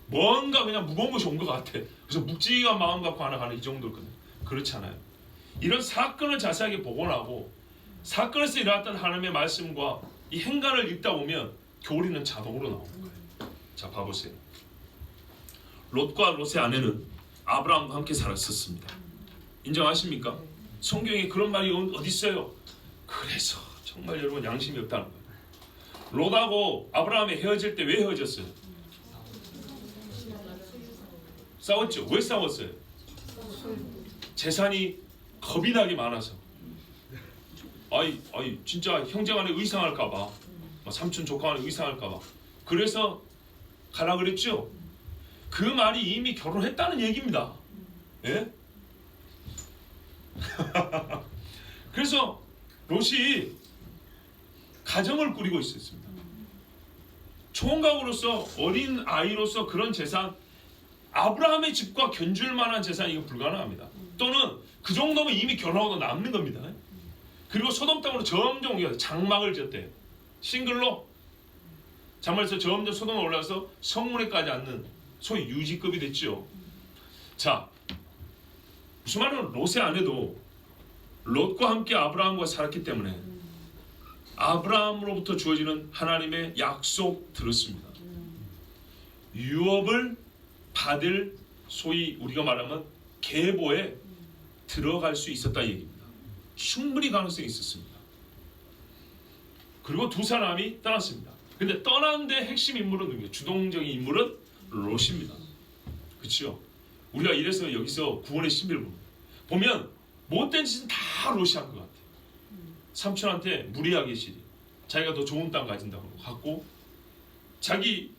뭔가 그냥 무거운 것이 온 것 같아. 그래서 묵직한 마음 갖고 하나 가는 이 정도로 끝나요. 그렇지 않아요. 이런 사건을 자세하게 복원하고 사건에서 일어났던 하나님의 말씀과 이 행간을 읽다 보면 교리는 자동으로 나오는 거예요. 자, 봐보세요. 롯과 롯의 아내는 아브라함과 함께 살았었습니다. 인정하십니까? 성경에 그런 말이 어디 있어요? 그래서 정말 여러분 양심이 없다는 거예요. 롯하고 아브라함이 헤어질 때 왜 헤어졌어요? 싸웠죠. 왜 싸웠어요? 재산이 겁이 나게 많아서. 아이 진짜 형제간에 의상할까봐, 삼촌 조카간에 의상할까봐. 그래서 가라 그랬죠. 그 말이 이미 결혼했다는 얘기입니다. 예? 그래서 롯이 가정을 꾸리고 있었습니다. 총각으로서 어린 아이로서 그런 재산, 아브라함의 집과 견줄 만한 재산이 이거 불가능합니다. 또는 그 정도면 이미 결혼하고 남는 겁니다. 그리고 소돔 땅으로 점점 장막을 지었대요. 싱글로 장막에서 점점 소돔에 올라가서 성문에까지 앉는 소위 유지급이 됐죠. 자, 무슨 말은 롯의 아내도 롯과 함께 아브라함과 살았기 때문에 아브라함으로부터 주어지는 하나님의 약속 들었습니다. 유업을 받을 소위 우리가 말하면 계보에 들어갈 수 있었다 얘기입니다. 충분히 가능성이 있었습니다. 그리고 두 사람이 떠났습니다. 근데 떠난 데 핵심 인물은 누구예요? 주동적인 인물은 롯입니다. 그렇죠? 우리가 이래서 여기서 구원의 신비를 보면 못된 짓은 다 롯이 한 것 같아요. 삼촌한테 무리하게 시리 자기가 더 좋은 땅 가진다고 갖고 자기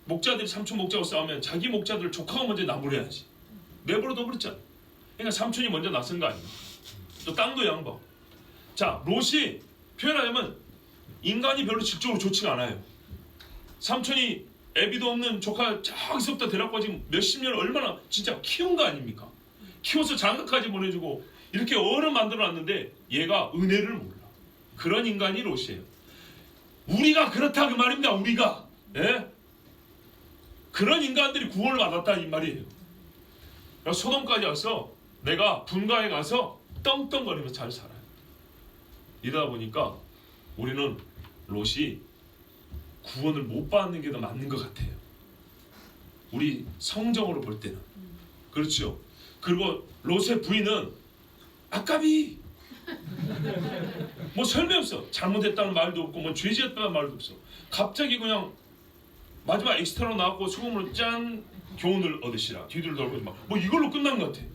목자들이 삼촌 목자하고 싸우면 자기 목자들 조카가 먼저 나무래야지. 내버려둬 버렸잖아. 그러니까 삼촌이 먼저 나선 거 아니에요. 또 땅도 양보. 자, 롯이 표현하자면 인간이 별로 질적으로 좋지가 않아요. 삼촌이 애비도 없는 조카 저기서부터 데려고 지금 몇십 년을 얼마나 진짜 키운 거 아닙니까? 키워서 장가까지 보내주고 이렇게 어른 만들어놨는데 얘가 은혜를 몰라. 그런 인간이 롯이에요. 우리가 그렇다 그 말입니다. 우리가. 예? 그런 인간들이 구원을 받았다 이 말이에요. 소돔까지 와서 내가 분가에 가서 떵떵거리면서 잘 살아요. 이러다 보니까 우리는 롯이 구원을 못 받는 게 더 맞는 것 같아요. 우리 성적으로 볼 때는. 그렇죠. 그리고 롯의 부인은 아까비 뭐 설명 없어. 잘못했다는 말도 없고 뭐 죄지었다는 말도 없어. 갑자기 그냥 마지막 엑스트라로 나왔고 소금으로 짠 교훈을 얻으시라 뒤를 돌고 뭐 이걸로 끝난 것 같아.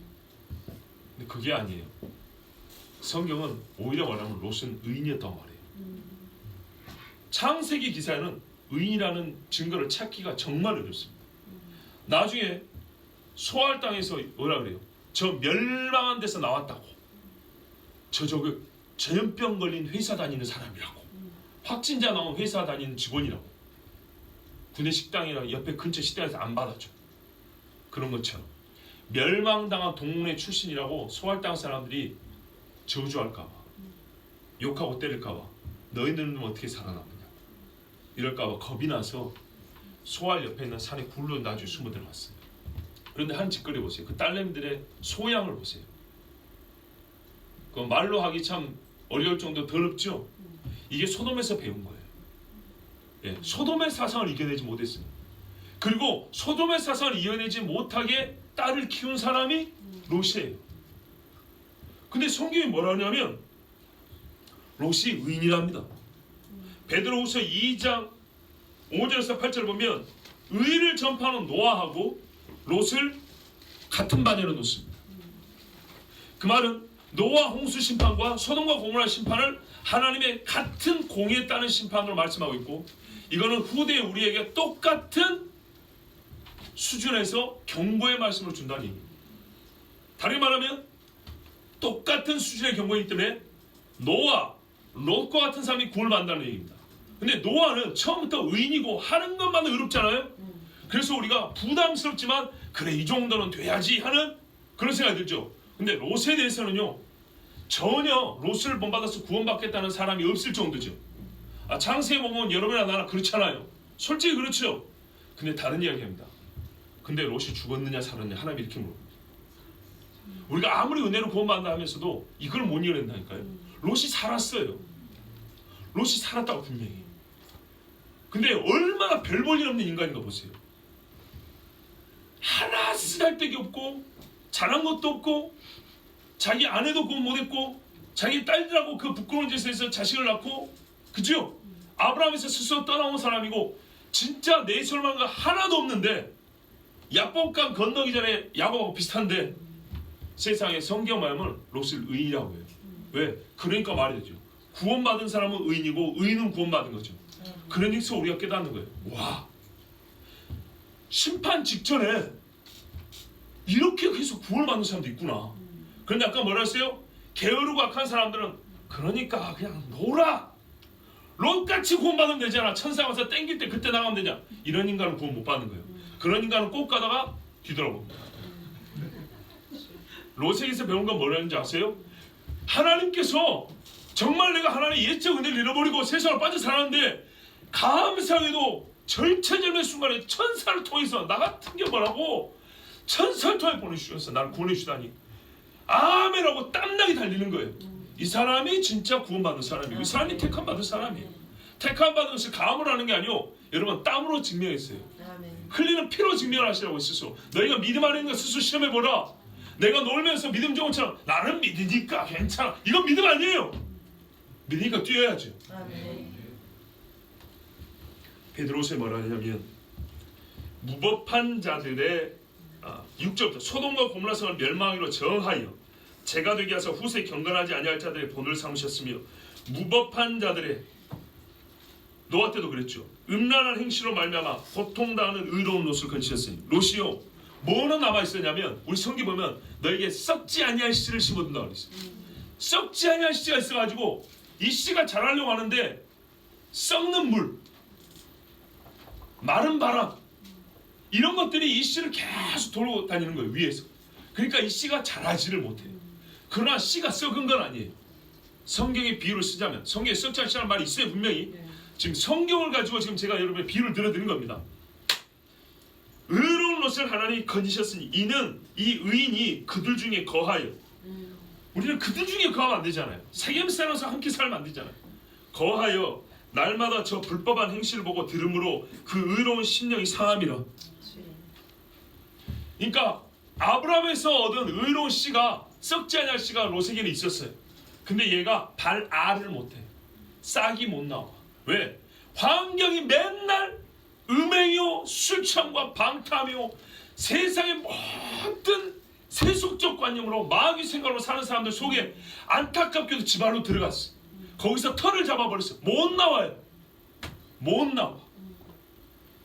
근데 그게 아니에요. 성경은 오히려 말하면 롯은 의인이었단 말이에요. 창세기 기사에는 의인이라는 증거를 찾기가 정말 어렵습니다. 나중에 소알 땅에서 뭐라 그래요? 저 멸망한 데서 나왔다고. 저거 전염병 걸린 회사 다니는 사람이라고. 확진자 나온 회사 다니는 직원이라고. 군내 식당이랑 옆에 근처 식당에서 안 받아줘. 그런 것처럼 멸망당한 동문의 출신이라고 소알 땅 사람들이 저주할까봐, 욕하고 때릴까봐, 너희들은 어떻게 살아남느냐 이럴까봐 겁이 나서 소알 옆에 있는 산에 굴로 나중에 숨어 들어갔어요. 그런데 한 짓거리 보세요. 그 딸내미들의 소양을 보세요. 그 말로 하기 참 어려울 정도 더럽죠. 이게 소돔에서 배운 거예요. 예, 소돔의 사상을 이겨내지 못했어요. 그리고 소돔의 사상을 이겨내지 못하게 딸을 키운 사람이 롯이에요. 근데 성경이 뭐라 하냐면 롯이 의인이랍니다. 베드로후서 2장 5절에서 8절을 보면 의를 전파하는 노아하고 롯을 같은 반열에 놓습니다. 그 말은 노아 홍수 심판과 소돔과 고모라 심판을 하나님의 같은 공의에 따른 심판으로 말씀하고 있고, 이거는 후대에 우리에게 똑같은 수준에서 경고의 말씀을 준다는 얘기입니다. 다르게 말하면 똑같은 수준의 경고이기 때문에 노아, 롯과 같은 사람이 구원을 받는다는 얘기입니다. 근데 노아는 처음부터 의인이고 하는 것만 의롭잖아요. 그래서 우리가 부담스럽지만 그래 이 정도는 돼야지 하는 그런 생각이 들죠. 근데 롯에 대해서는요, 전혀 롯을 본받아서 구원받겠다는 사람이 없을 정도죠. 창세기 보면 여러분이나 나나 그렇잖아요. 솔직히 그렇죠. 근데 다른 이야기합니다. 근데 롯이 죽었느냐 살았느냐 하나님 이렇게 물어봅니다. 우리가 아무리 은혜로 구원받는다 하면서도 이걸 못 이겨낸다니까요. 롯이 살았어요. 롯이 살았다고 분명히. 근데 얼마나 별 볼 일 없는 인간인가 보세요. 하나 쓰잘데기 없고 잘한 것도 없고 자기 아내도 구원 못했고 자기 딸들하고 그 부끄러운 짓을 해서 자식을 낳고, 그죠? 아브라함에서 스스로 떠나온 사람이고 진짜 내설만한 거 하나도 없는데 야복강 건너기 전에 야곱하고 비슷한데 세상에 성경 말하면 롯을 의인이라고 해요. 왜? 그러니까 말이 되죠. 구원받은 사람은 의인이고 의인은 구원받은 거죠. 그러니까 우리가 깨닫는 거예요. 와, 심판 직전에 이렇게 계속 구원을 받는 사람도 있구나. 그런데 아까 뭐라 했어요? 게으르고 악한 사람들은 그러니까 그냥 놀아. 롯같이 구원받으면 되잖아. 천사가 와서 땡길 때 그때 나가면 되냐. 이런 인간은 구원 못 받는 거예요. 그런 인간은 꼭 가다가 뒤돌아봅니다. 롯에게서 배운 건 뭐라는지 아세요? 하나님께서 정말 내가 하나님의 예적 은혜를 잃어버리고 세상을 빠져 살았는데 감사하게도 절체절명의 순간에 천사를 통해서 나 같은 게 뭐라고 천사를 통해 보내주셔서 나를 구원해주다니 아멘하고 땀나게 달리는 거예요. 이 사람이 진짜 구원받은 사람이고 이 사람이 택함받은 사람이에요. 택함받은 것을 감으로 하는 게 아니고 여러분 땀으로 증명했어요. 흘리는 피로 증명을 하시라고 스스로. 너희가 믿음 안에 있는 거 스스로 시험해보라. 내가 놀면서 믿음 좋은 것처럼 나는 믿으니까 괜찮아. 이건 믿음 아니에요. 믿으니까 뛰어야죠. 베드로서에 뭐라 하냐면 무법한 자들의 6절부터 소돔과 고모라 성을 멸망하기로 정하여 제가 되게 하사 후세 경건하지 아니할 자들의 본을 삼으셨으며 무법한 자들의 노아 때도 그랬죠. 음란한 행실로 말미암아 고통당하는 의로운 롯을 건지셨으니 롯이요 뭐는 남아있었냐면 우리 성경 보면 너에게 썩지 아니할 씨를 심어둔다고 그랬어요. 썩지 아니할 씨가 있어가지고 이 씨가 자라려고 하는데 썩는 물, 마른 바람 이런 것들이 이 씨를 계속 돌고 다니는 거예요. 위에서. 그러니까 이 씨가 자라지를 못해요. 그러나 씨가 썩은 건 아니에요. 성경의 비유를 쓰자면 성경에 썩지 않을 씨라는 말이 있어요. 분명히. 지금 성경을 가지고 지금 제가 여러분의 비유를 들어드린 겁니다. 의로운 롯을 하나님이 건지셨으니 이는 이 의인이 그들 중에 거하여, 우리는 그들 중에 거하면 안 되잖아요. 세겜 살아서 함께 살면 안 되잖아요. 거하여 날마다 저 불법한 행실을 보고 들음으로 그 의로운 심령이 상함이라. 그러니까 아브라함에서 얻은 의로운 씨가 썩지 않을 씨가 롯에게는 있었어요. 근데 얘가 발알을 못해. 싹이 못 나와. 왜? 환경이 맨날 음행이요 술취함과 방탕이요 세상의 모든 세속적 관념으로 마귀 생각으로 사는 사람들 속에 안타깝게도 집 안으로 들어갔어. 거기서 털을 잡아버렸어. 못 나와요. 못 나와.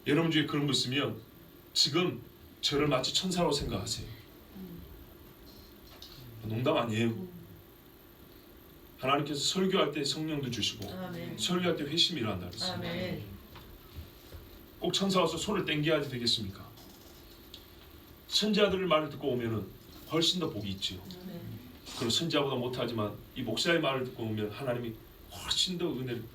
여러분 중에 그런 거 있으면 지금 저를 마치 천사로 생각하세요. 농담 아니에요. 하나님께서 설교할 때 성령도 주시고 아멘. 설교할 때 회심이 일어난다 그랬어요. 아멘. 꼭 천사 와서 손을 땡겨야 되겠습니까? 선지자들의 말을 듣고 오면은 훨씬 더 복이 있지요. 그리고 선지자보다 못하지만 이 목사의 말을 듣고 오면 하나님이 훨씬 더 은혜는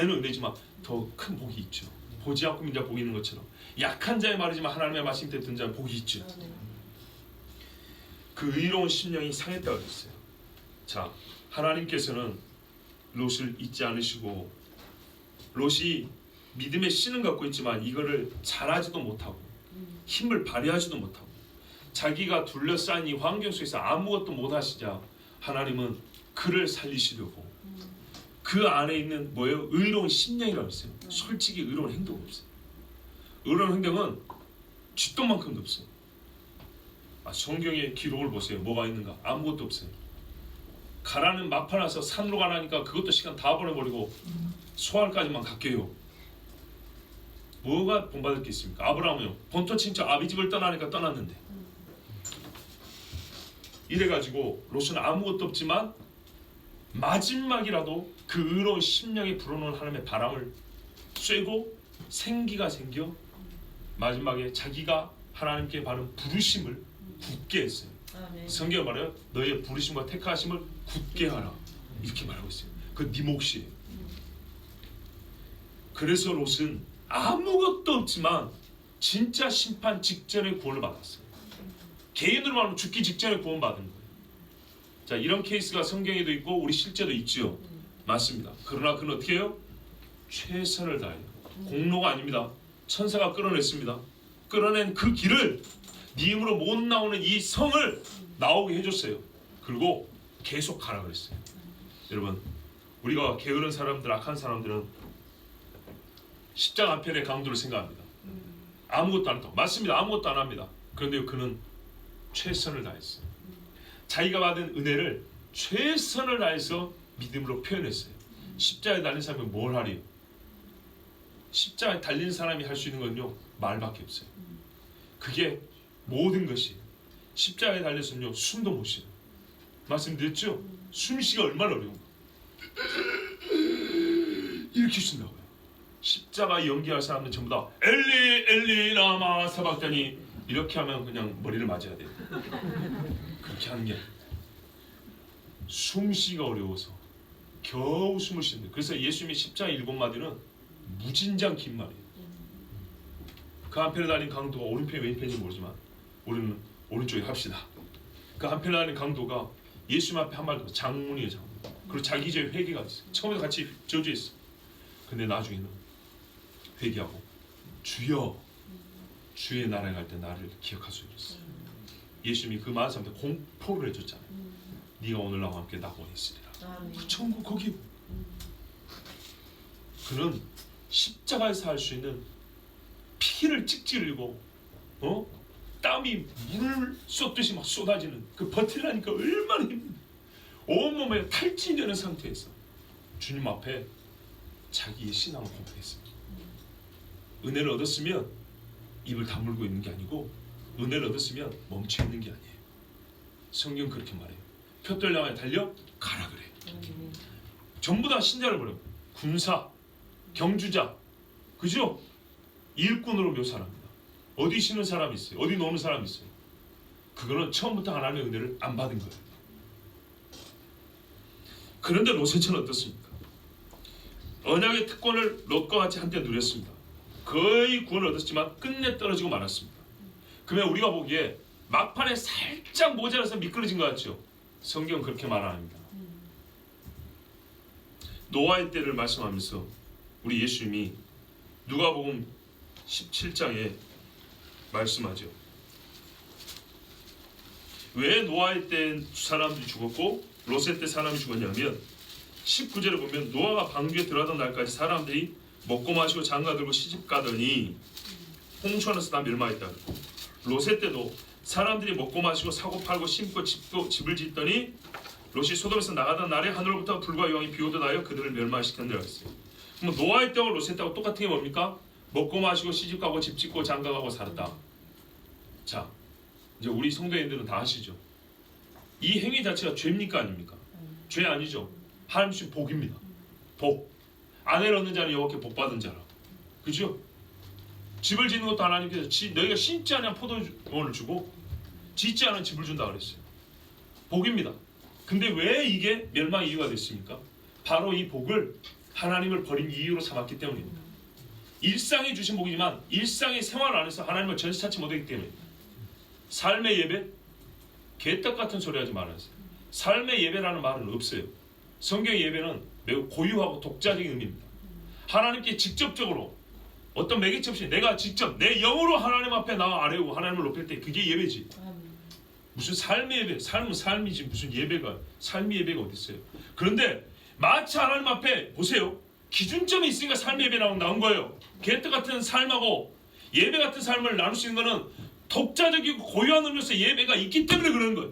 은혜지만 더 큰 복이 있죠. 보지 않고 믿자 복이 있는 것처럼 약한 자의 말이지만 하나님의 말씀 때 듣는 자는 복이 있죠. 그 의로운 심령이 상했다고 그랬어요. 자, 하나님께서는 롯을 잊지 않으시고 롯이 믿음의 씨는 갖고 있지만 이거를 잘하지도 못하고 힘을 발휘하지도 못하고 자기가 둘러싸인 이 환경 속에서 아무것도 못하시자 하나님은 그를 살리시려고 그 안에 있는 뭐예요? 의로운 심령이라고 했어요. 솔직히 의로운 행동 없어요. 의로운 행동은 쥐똥만큼도 없어요. 성경의 기록을 보세요. 뭐가 있는가? 아무것도 없어요. 가라는 마파나서 산으로 가라니까 그것도 시간 다 보내버리고 소알까지만 갈게요. 뭐가 본받을 게 있습니까? 아브라함은요. 본토 친척 아비집을 떠나니까 떠났는데 이래가지고 롯은 아무것도 없지만 마지막이라도 그 의로운 심령이 불어넣은 하나님의 바람을 쐬고 생기가 생겨 마지막에 자기가 하나님께 받은 부르심을 굳게 했어요. 성경에 말해요. 너희의 부르심과 택하심을 굳게 하라. 이렇게 말하고 있어요. 그 네 몫이에요. 그래서 롯은 아무것도 없지만 진짜 심판 직전에 구원을 받았어요. 개인으로 말하면 죽기 직전에 구원받은 거예요. 자, 이런 케이스가 성경에도 있고 우리 실제도 있지요. 맞습니다. 그러나 그는 어떻게 해요? 최선을 다해요. 공로가 아닙니다. 천사가 끌어냈습니다. 끌어낸 그 길을 네 힘으로 못 나오는 이 성을 나오게 해줬어요. 그리고 계속 가라 그랬어요. 여러분, 우리가 게으른 사람들, 악한 사람들은 십자가 한 편의 강도를 생각합니다. 아무것도 안 한다고. 맞습니다. 아무것도 안 합니다. 그런데 그는 최선을 다했어요. 자기가 받은 은혜를 최선을 다해서 믿음으로 표현했어요. 십자가에 달린 사람이 뭘 하리요? 십자가에 달린 사람이 할 수 있는 건요, 말밖에 없어요. 그게 모든 것이. 십자가에 달려서는요, 숨도 못 쉬어요. 말씀드렸죠? 숨쉬기가 얼마나 어려운가. 이렇게 쉰다고요. 십자가 연기할 사람들 전부 다 엘리 엘리 라마 사박다니 이렇게 하면 그냥 머리를 맞아야 돼요. 그렇게 하는 게 아니에요. 숨쉬기가 어려워서 겨우 숨을 쉬는데, 그래서 예수님의 십자가 7마디는 무진장 긴 말이에요. 그 한편에 달린 강도가 오른편 왼편인지 모르지만 우리는 오른쪽에 합시다. 그 한편에 달린 강도가 예수님 앞에 한 말도 장문이에요. 장문. 그리고 자기 죄 회개가 있어요. 처음에 같이 저주에 있어. 근데 나중에는 회개하고 주여, 주의 나라에 갈 때 나를 기억하소서 이랬어요. 예수님이 그 많은 사람들 공포를 해줬잖아요. 네가 오늘 나와 함께 낙원에 있으리라. 그 천국 거기. 그는 십자가에서 할 수 있는 피를 찍찍 흘리고 땀이 물을 쏟듯이 막 쏟아지는 그 버티려니까 얼마나 힘든데 온몸에 탈진이 되는 상태에서 주님 앞에 자기의 신앙을 고백했습니다. 은혜를 얻었으면 입을 다물고 있는 게 아니고 은혜를 얻었으면 멈춰 있는 게 아니에요. 성경 그렇게 말해요. 표들 향해 달려 가라 그래. 전부 다 신자를 버려요. 군사, 경주자, 그죠? 일꾼으로 묘사합니다. 어디 쉬는 사람이 있어요? 어디 노는 사람이 있어요? 그거는 처음부터 하나님의 은혜를 안 받은 거예요. 그런데 롯은 어떻습니까? 언약의 특권을 롯과 같이 한때 누렸습니다. 거의 구원을 얻었지만 끝내 떨어지고 말았습니다. 그러면 우리가 보기에 막판에 살짝 모자라서 미끄러진 것 같죠? 성경은 그렇게 말 안 합니다. 노아의 때를 말씀하면서 우리 예수님이 누가복음 17장에 말씀하죠. 왜 노아의 때 사람들이 죽었고 롯의 때 사람이 죽었냐면 19절에 보면 노아가 방주에 들어가던 날까지 사람들이 먹고 마시고 장가들고 시집가더니 홍수 안에서 다 멸망했다. 롯의 때도 사람들이 먹고 마시고 사고 팔고 심고 집을 짓더니 롯이 소돔에서 나가던 날에 하늘로부터 불과 여왕이 비오듯 하여 그들을 멸망시켰느라 했어요. 그럼 노아의 때와 롯의 때하고 똑같은 게 뭡니까? 먹고 마시고 시집가고 집 짓고 장가가고 살았다. 자, 이제 우리 성도님들은 다 아시죠? 이 행위 자체가 죄입니까 아닙니까? 죄 아니죠. 하나님 주신 복입니다. 복. 아내를 얻는 자는 여호와께 복 받은 자라. 그죠? 집을 짓는 것도 하나님께서 너희가 심지 않은 포도원을 주고 짓지 않은 집을 준다 그랬어요. 복입니다. 근데 왜 이게 멸망의 이유가 됐습니까? 바로 이 복을 하나님을 버린 이유로 삼았기 때문입니다. 일상에 주신 복이지만 일상의 생활 안에서 하나님을 전시 찾지 못했기 때문입니다. 삶의 예배? 개떡 같은 소리 하지 말아주세요. 삶의 예배라는 말은 없어요. 성경의 예배는 매우 고유하고 독자적인 의미입니다. 하나님께 직접적으로 어떤 매개체 없이 내가 직접 내 영으로 하나님 앞에 나와 아뢰고 하나님을 높일 때 그게 예배지. 무슨 삶의 예배, 삶은 삶이지 무슨 예배가, 삶의 예배가 어디 있어요. 그런데 마치 하나님 앞에 보세요. 기준점이 있으니까 삶의 예배 나온 거예요. 개떡 같은 삶하고 예배 같은 삶을 나눌 수 있는 거는 독자적이고 고유한 의미로서 예배가 있기 때문에 그러는 거예요.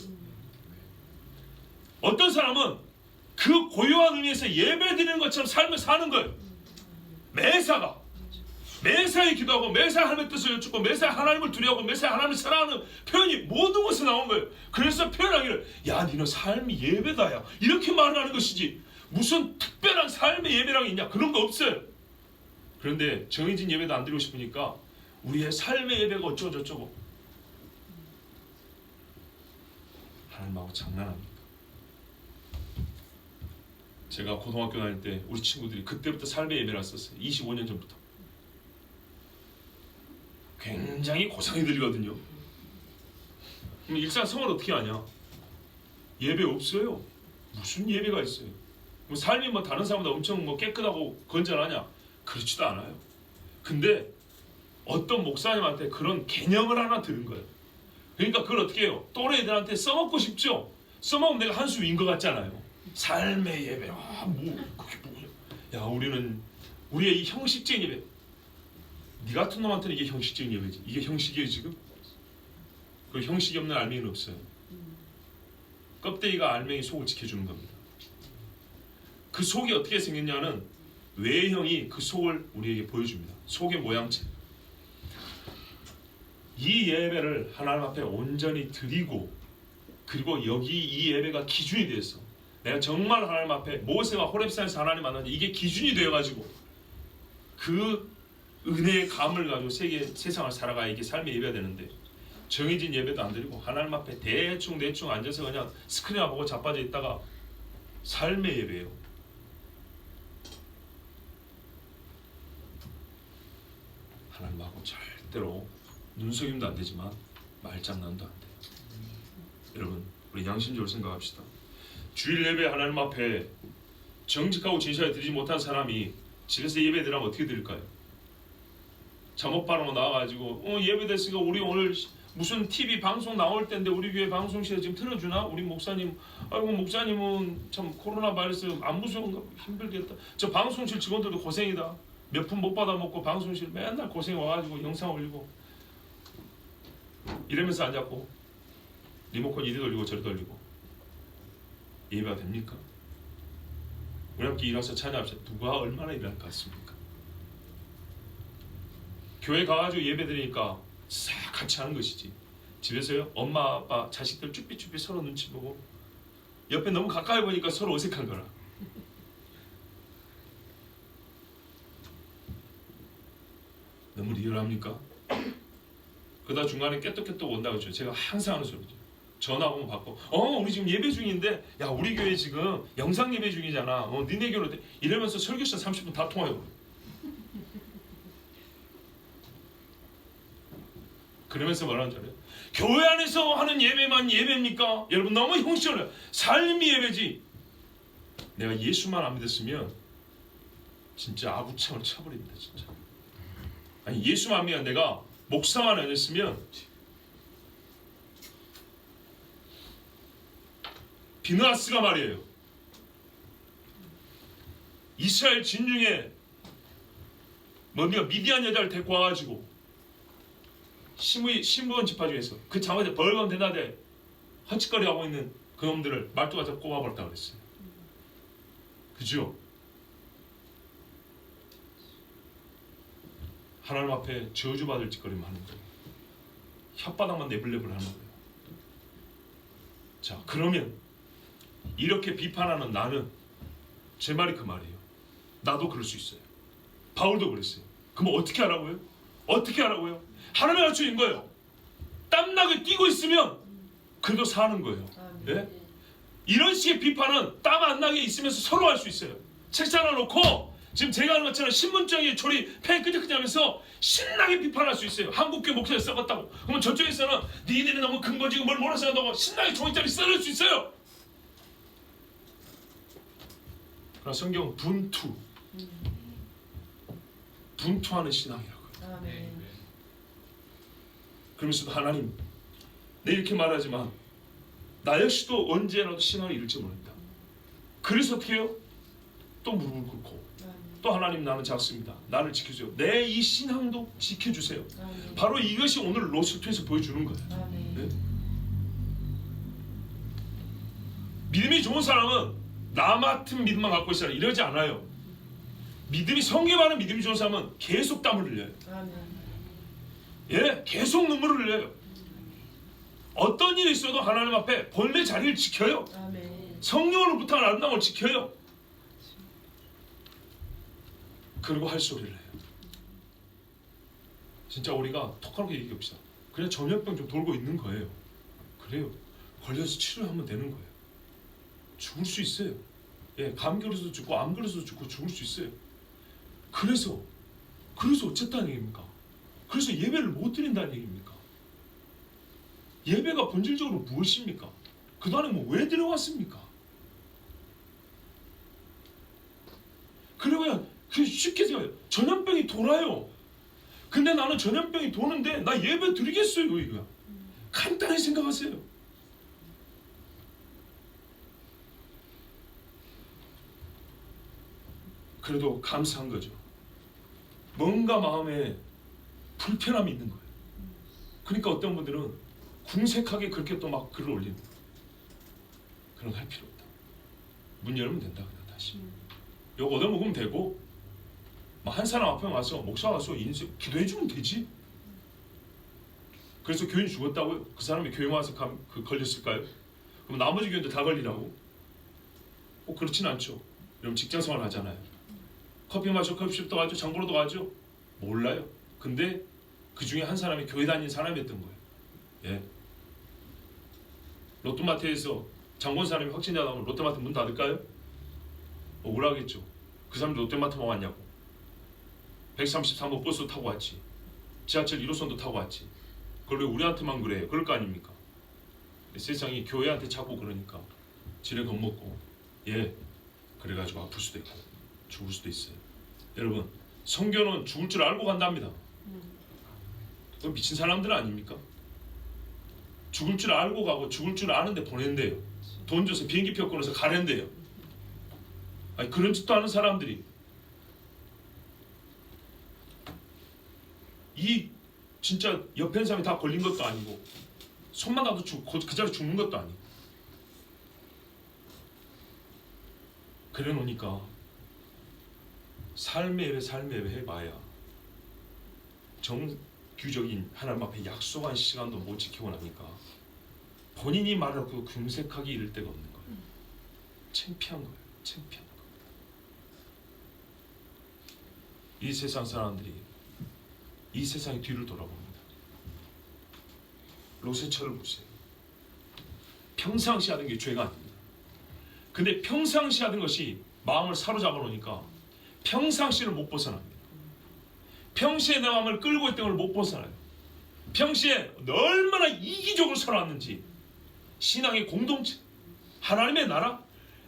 어떤 사람은 그 고유한 의미에서 예배 드리는 것처럼 삶을 사는 거예요. 매사에 기도하고 매사에 하나님의 뜻을 여쭙고 매사에 하나님을 두려워하고 매사에 하나님을 사랑하는 표현이 모든 것에 나온 거예요. 그래서 표현하기를 야 니는 삶이 예배다야 이렇게 말을 하는 것이지 무슨 특별한 삶의 예배라고 있냐 그런 거 없어요. 그런데 정해진 예배도 안 드리고 싶으니까 우리의 삶의 예배가 어쩌고저쩌고. 하나님하고 장난합니까? 제가 고등학교 다닐 때 우리 친구들이 그때부터 삶의 예배를 했었어요. 25년 전부터. 굉장히 고상이 들리거든요. 그럼 일상생활 어떻게 하냐? 예배 없어요. 무슨 예배가 있어요? 뭐 삶이 뭐 다른 사람보다 엄청 뭐 깨끗하고 건전하냐? 그렇지도 않아요. 근데 어떤 목사님한테 그런 개념을 하나 들은 거예요. 그러니까 그걸 어떻게 해요? 또래 애들한테 써먹고 싶죠? 써먹으면 내가 한 수 위인 것 같잖아요. 삶의 예배. 그게 뭐야? 야, 우리는 우리의 이 형식적인 예배. 네 같은 놈한테는 이게 형식적인 예배지. 이게 형식이에요 지금? 그 형식이 없는 알맹이는 없어요. 껍데기가 알맹이 속을 지켜주는 겁니다. 그 속이 어떻게 생겼냐는 외형이 그 속을 우리에게 보여줍니다. 속의 모양체. 이 예배를 하나님 앞에 온전히 드리고, 그리고 여기 이 예배가 기준이 돼서 내가 정말 하나님 앞에 모세가 호렙산에서 하나님 만나니 이게 기준이 되어가지고 그 은혜의 감을 가지고 세상을 살아가야 이게 삶의 예배가 되는데, 정해진 예배도 안 드리고 하나님 앞에 대충 앉아서 그냥 스크린만 보고 자빠져 있다가 삶의 예배예요. 하나님하고 절대로 눈속임도 안 되지만 말장난도 안 돼요. 여러분, 우리 양심적으로 생각합시다. 주일 예배 하나님 앞에 정직하고 진실하게 드리지 못한 사람이 집에서 예배 드리면 어떻게 드릴까요? 잠옷 바르고 나와가지고 예배 됐으니까 우리 오늘 무슨 TV 방송 나올 텐데 우리 교회 방송실에 지금 틀어주나? 우리 목사님, 아이고 목사님은 참 코로나 바이러스 안 무서운가? 힘들겠다. 저 방송실 직원들도 고생이다. 몇 푼 못 받아먹고 방송실 맨날 고생 와가지고 영상 올리고 이러면서 앉았고 리모컨 이리 돌리고 저리 돌리고 예배가 됩니까? 우리 함께 일어나서 찬양합시다. 누가 얼마나 일할 것 같습니까? 교회 가가지고 예배 드리니까 싹 같이 하는 것이지. 집에서요, 엄마 아빠 자식들 쭈삐쭈삐 서로 눈치 보고 옆에 너무 가까이 보니까 서로 어색한 거라. 너무 리얼합니까? 그러다 중간에 깨똑깨똑 온다고 했죠. 제가 항상 하는 소리죠. 전화 오면 받고 우리 지금 예배 중인데, 야 우리 교회 지금 영상 예배 중이잖아. 니네 교회 어때? 이러면서 설교시간 30분 다 통화해요. 그러면서 뭐라는 줄 알아요? 교회 안에서 하는 예배만 예배입니까? 여러분 너무 형식적으로 삶이 예배지. 내가 예수만 안 믿었으면 진짜 아구창을 쳐버립니다. 진짜. 아니 예수만 안 믿어 내가 목사만 안 했으면 비느하스가 말이에요. 이스라엘 진중에 미디안 여자를 데리고 와가지고 신부원 집화 중에서 그 장화에 벌건 대낮에 헛짓거리 하고 있는 그 놈들을 말뚝 갖다 꼽아버렸다고 그랬어요. 그죠? 하나님 앞에 저주받을 짓거리만 하는 거예요. 혓바닥만 내불내불 하는 거예요. 자, 그러면 이렇게 비판하는 나는, 제 말이 그 말이에요. 나도 그럴 수 있어요. 바울도 그랬어요. 그럼 어떻게 하라고요? 어떻게 하라고요? 하나님의 가르쳐진 거예요. 땀나게 뛰고 있으면 그래도 사는 거예요. 네? 이런 식의 비판은 땀 안 나게 있으면서 서로 할 수 있어요. 책상 하나 놓고 지금 제가 하는 것처럼 신문장에 조리 펜 끄적끄적하면서 신나게 비판할 수 있어요. 한국교회 목사를 썩었다고. 그러면 저쪽에서는 니들이 너무 근거지고 뭘 몰아서 한다고 신나게 종이장에 썰을 수 있어요. 그러나 성경은 분투하는 신앙이라고요. 아멘. 그러면서도 하나님, 내 이렇게 말하지만 나 역시도 언제라도 신앙을 잃을지 모른다. 그래서 어떻게 해요? 또 무릎을 꿇고 또 하나님 나는 작습니다. 나를 지켜주세요. 내 이 신앙도 지켜주세요. 아멘. 바로 이것이 오늘 로스트에서 보여주는 거예요. 네? 믿음이 좋은 사람은 나 같은 믿음만 갖고 있어라 이러지 않아요. 믿음이 성경에 많은 믿음이 좋은 사람은 계속 땀을 흘려요. 아멘. 예, 계속 눈물을 흘려요. 어떤 일이 있어도 하나님 앞에 본래 자리를 지켜요. 아멘. 성령으로부터 아름다운 걸 지켜요. 그리고 할 소리를 해요. 진짜 우리가 톡하게 얘기합시다. 그냥 전염병 좀 돌고 있는 거예요. 그래요. 걸려서 치료하면 되는 거예요. 죽을 수 있어요. 예, 감기 걸려서 죽고 암 걸려서 죽고 죽을 수 있어요. 그래서 어쨌다는 얘기입니까? 그래서 예배를 못 드린다는 얘기입니까? 예배가 본질적으로 무엇입니까? 그동안에 뭐 왜 들어왔습니까? 그러면 쉽게 생각해요. 전염병이 돌아요. 근데 나는 전염병이 도는데 나 예배 드리겠어요 이거야. 간단히 생각하세요. 그래도 감사한 거죠. 뭔가 마음에 불편함이 있는 거예요. 그러니까 어떤 분들은 궁색하게 그렇게 또 막 글을 올리는 거예요. 그런 거 할 필요 없다. 문 열면 된다 그냥 다시. 요거 얻어먹으면 되고 한 사람 앞에 와서 목사 와서 인생 기도해주면 되지. 그래서 교인 죽었다고요? 그 사람이 교회 와서 걸렸을까요? 그럼 나머지 교인들 다 걸리라고? 꼭 그렇진 않죠. 여러분 직장생활 하잖아요. 커피 마셔 커피숍도 가죠. 장보러도 가죠. 몰라요. 근데 그 중에 한 사람이 교회 다니는 사람이었던 거예요. 예. 롯데마트에서 장본 사람이 확진자 나오면 롯데마트 문 닫을까요? 억울하겠죠. 그 사람이 롯데마트만 왔냐고. 133호 버스 타고 왔지. 지하철 1호선도 타고 왔지. 그걸 왜 우리한테만 그래? 그럴 거 아닙니까? 세상이 교회한테 자꾸 그러니까 지레 겁먹고 예 그래가지고 아플 수도 있고 죽을 수도 있어요. 여러분 성경은 죽을 줄 알고 간답니다. 미친 사람들 아닙니까? 죽을 줄 알고 가고 죽을 줄 아는데 보낸대요. 돈 줘서 비행기표 끊어서 가낸대요. 아니 그런 짓도 하는 사람들이 이 진짜 옆에 있는 사람이 다 걸린 것도 아니고 손만 놔도 그 자리에 죽는 것도 아니고 그래 놓으니까 삶의 예배 해봐야 정규적인 하나님 앞에 약속한 시간도 못 지키고 나니까 본인이 말하고 금색하게 이를 데가 없는 거예요. 창피한 거예요. 창피한 거예요. 이 세상 사람들이 이 세상의 뒤를 돌아봅니다. 롯의처를 보세요. 평상시 하던 게 죄가 아닙니다. 근데 평상시 하던 것이 마음을 사로잡아 놓으니까 평상시를 못 벗어납니다. 평시에 내 마음을 끌고 있던 걸 못 벗어나요. 평시에 얼마나 이기적으로 살아왔는지 신앙의 공동체, 하나님의 나라,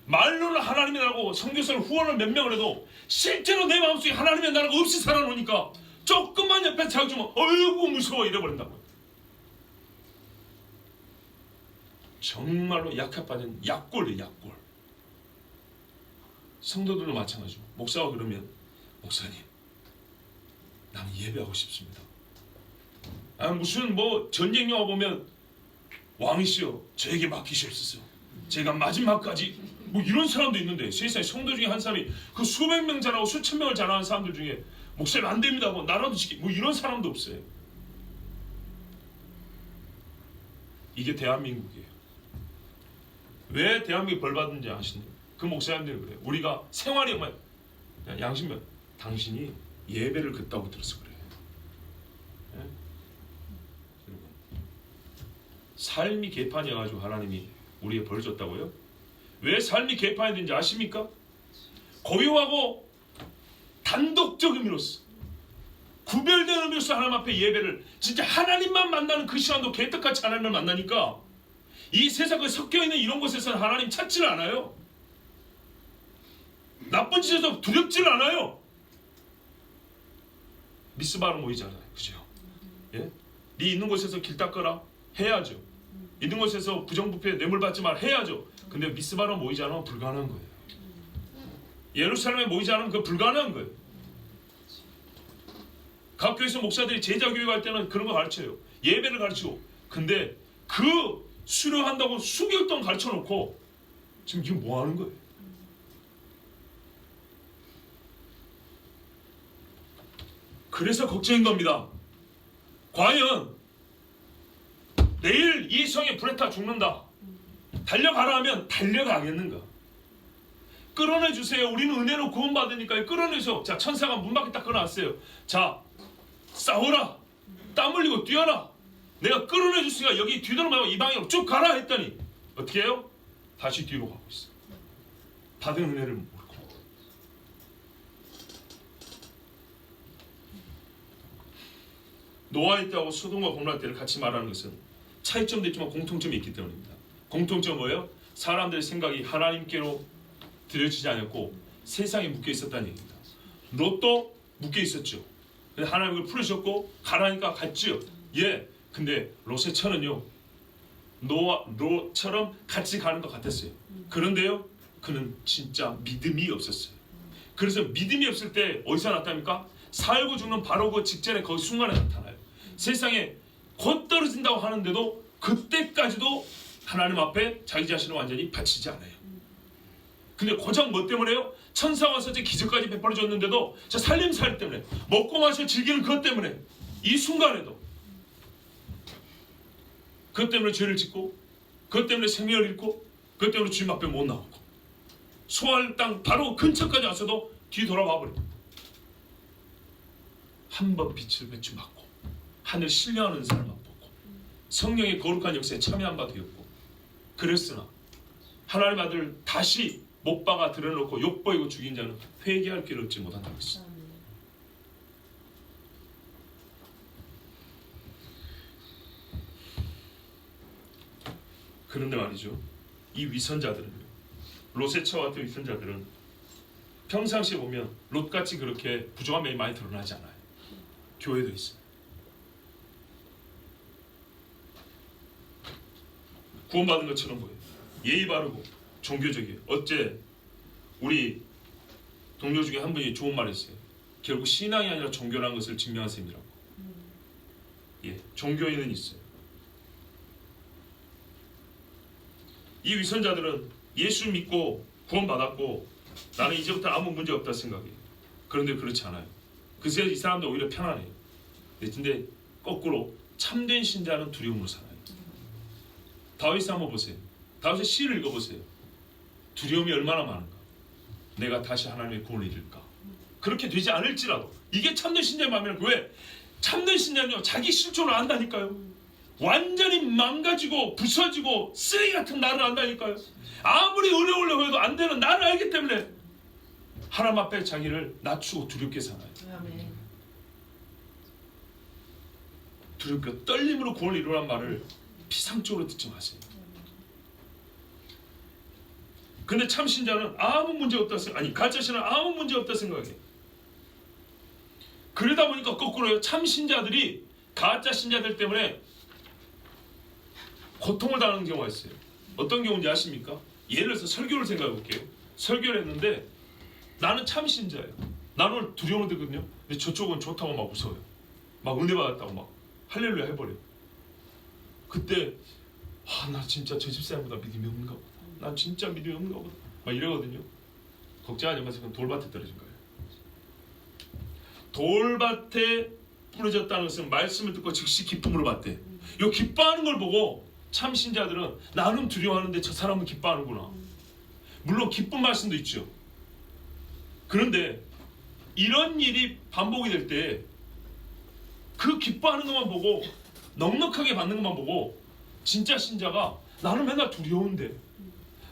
말로는 하나님의 나라고 선교사를 후원을 몇 명을 해도 실제로 내 마음속에 하나님의 나라가 없이 살아놓으니까 조금만 옆에 자극주면 어이구 무서워 이래버린다고요. 정말로 약해 빠진 약골이에요. 약골. 성도들도 마찬가지고 목사가 그러면 목사님 나는 예배하고 싶습니다. 무슨 전쟁 영화 보면 왕이시여 저에게 맡기시옵소서. 제가 마지막까지 이런 사람도 있는데 세상에 성도 중에 한 사람이 그 수백 명 잘하고 수천 명을 잘하는 사람들 중에 목사님 안 됩니다. 나라도 지키 이런 사람도 없어요. 이게 대한민국이에요. 왜 대한민국이 벌 받는지 아시나요? 그 목사님들이 그래요. 우리가 생활이 양심면 당신이 예배를 긋다고 들어서 그래요. 예? 여러분 삶이 개판이어가지고 하나님이 우리에게 벌 줬다고요? 왜 삶이 개판이 된지 아십니까? 고요하고 단독적 의미로서 구별된 의미로서 하나님 앞에 예배를 진짜 하나님만 만나는 그 시간도 개떡같이 하나님을 만나니까 이 세상에 섞여있는 이런 곳에서는 하나님 찾지를 않아요. 나쁜 짓에서 두렵지를 않아요. 미스바로 모이잖아요. 그죠? 예? 네 있는 곳에서 길 닦아라 해야죠. 있는 곳에서 부정부패 뇌물 받지 말 해야죠. 근데 미스바로 모이지 않으면 불가능한 거예요. 예루살렘에 모이지 않으면 그거 불가능한 거예요. 각 교회에서 목사들이 제자교회 갈 때는 그런 거 가르쳐요. 예배를 가르치고. 근데 그 수료한다고 수개월 동안 가르쳐 놓고 지금 이게 뭐 하는 거예요? 그래서 걱정인 겁니다. 과연 내일 이 성에 불에 타 죽는다. 달려가라 하면 달려가겠는가? 끌어내주세요. 우리는 은혜로 구원받으니까 끌어내서 자 천사가 문 밖에 딱 끌어놨어요. 자 싸워라. 땀 흘리고 뛰어라. 내가 끌어내줬으니까 여기 뒤돌아 말고 이 방향으로 쭉 가라 했더니 어떻게 해요? 다시 뒤로 가고 있어. 받은 은혜를 모르고. 노아의 때하고 소돔과 고모라 때를 같이 말하는 것은 차이점도 있지만 공통점이 있기 때문입니다. 공통점은 뭐예요? 사람들의 생각이 하나님께로 들여지지 않았고 세상에 묶여 있었다는 얘기입니다. 롯도 묶여 있었죠. 근데 하나님을 풀으셨고 가라니까 갔죠. 예. 근데 롯의 처는요, 롯처럼 같이 가는 것 같았어요. 그런데요, 그는 진짜 믿음이 없었어요. 그래서 믿음이 없을 때 어디서 나타납니까? 살고 죽는 바로 그 직전에 그 순간에 나타나요. 세상에 곧 떨어진다고 하는데도 그때까지도 하나님 앞에 자기 자신을 완전히 바치지 않아요. 근데 고작 뭐 때문에요? 천사가 와서 기적까지 베풀어 줬는데도 저 살림살 때문에, 먹고 마셔 즐기는 그것 때문에, 이 순간에도 그것 때문에 죄를 짓고, 그것 때문에 생명을 잃고, 그것 때문에 주님 앞에 못 나오고, 소알 땅 바로 근처까지 와서도 뒤 돌아와 버리고, 한 번 빛을 배추 맞고 하늘 신뢰하는 사람만 보고 성령의 거룩한 역사에 참여한 바 되었고, 그랬으나 하나님 아들 다시 못 박아 드러놓고 욕보이고 죽인 자는 회개할 길을 얻지 못한다고 했어요. 그런데 말이죠, 이 위선자들은요, 롯의 처와 같은 위선자들은 평상시에 보면 롯같이 그렇게 부정한 면이 많이 드러나지 않아요. 교회도 있어요. 구원받은 것처럼 보여요. 예의 바르고 종교적이에요. 어째 우리 동료 중에 한 분이 좋은 말 했어요. 결국 신앙이 아니라 종교라는 것을 증명한 셈이라고. 예, 종교인은 있어요. 이 위선자들은 예수 믿고 구원받았고 나는 이제부터 아무 문제 없다 생각해요. 그런데 그렇지 않아요. 그래서 이 사람들 오히려 편안해요. 근데 거꾸로 참된 신자는 두려움으로 살아요. 다윗을 한번 보세요. 다윗의 시를 읽어보세요. 두려움이 얼마나 많은가. 내가 다시 하나님의 구원을 잃을까. 그렇게 되지 않을지라도 이게 참된 신자의 마음이라는 거예요. 왜? 참된 신자는요, 자기 실존을 안다니까요. 완전히 망가지고 부서지고 쓰레기 같은 나를 안다니까요. 아무리 어려우려고 해도 안 되는 나를 알기 때문에 하나님 앞에 자기를 낮추고 두렵게 살아요. 두렵게 떨림으로 구원을 이루란 말을 피상적으로 듣지 마세요. 근데 참 신자는 아무 문제 없다 생각, 가짜 신은 아무 문제 없다 생각해요. 그러다 보니까 거꾸로요, 참 신자들이 가짜 신자들 때문에 고통을 당하는 경우가 있어요. 어떤 경우인지 아십니까? 예를 들어서 설교를 생각해 볼게요. 설교를 했는데 나는 참 신자예요. 나는 두려움을 들거든요. 근데 저쪽은 좋다고 막 웃어요. 막 은혜 받았다고 막 할렐루야 해버려요. 그때 나 진짜 저 집사람보다 믿음이 없는가 보다. 난 진짜 믿음이 없는가 보다. 막 이러거든요. 걱정하지 마세요. 그건 돌밭에 떨어진 거예요. 돌밭에 부러졌다는 것은 말씀을 듣고 즉시 기쁨으로 받대. 이 기뻐하는 걸 보고 참 신자들은 나는 두려워하는데 저 사람은 기뻐하는구나. 물론 기쁜 말씀도 있죠. 그런데 이런 일이 반복이 될 때 그 기뻐하는 것만 보고 넉넉하게 받는 것만 보고 진짜 신자가 나는 맨날 두려운데,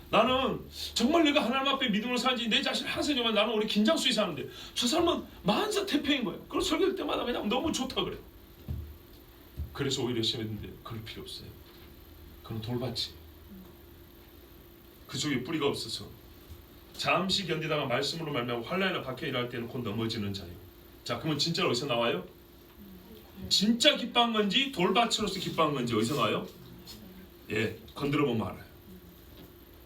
나는 정말 내가 하나님 앞에 믿음으로 사는지 내 자신을 항상 정말 나는 오래 긴장 속에 사는데 저 사람은 만사태평인 거예요. 그래서 설교할 때마다 그냥 너무 좋다 그래요. 그래서 오히려 심했는데 그럴 필요 없어요. 그건 돌밭이 그쪽에 뿌리가 없어서 잠시 견디다가 말씀으로 말미암아 환난이나 박해에 일할 때는 곧 넘어지는 자예요. 자, 그러면 진짜로 어디서 나와요? 진짜 기뻐한 건지 돌밭으로서 기뻐한 건지 어디서 나와요? 예, 건드려 보면 알아요.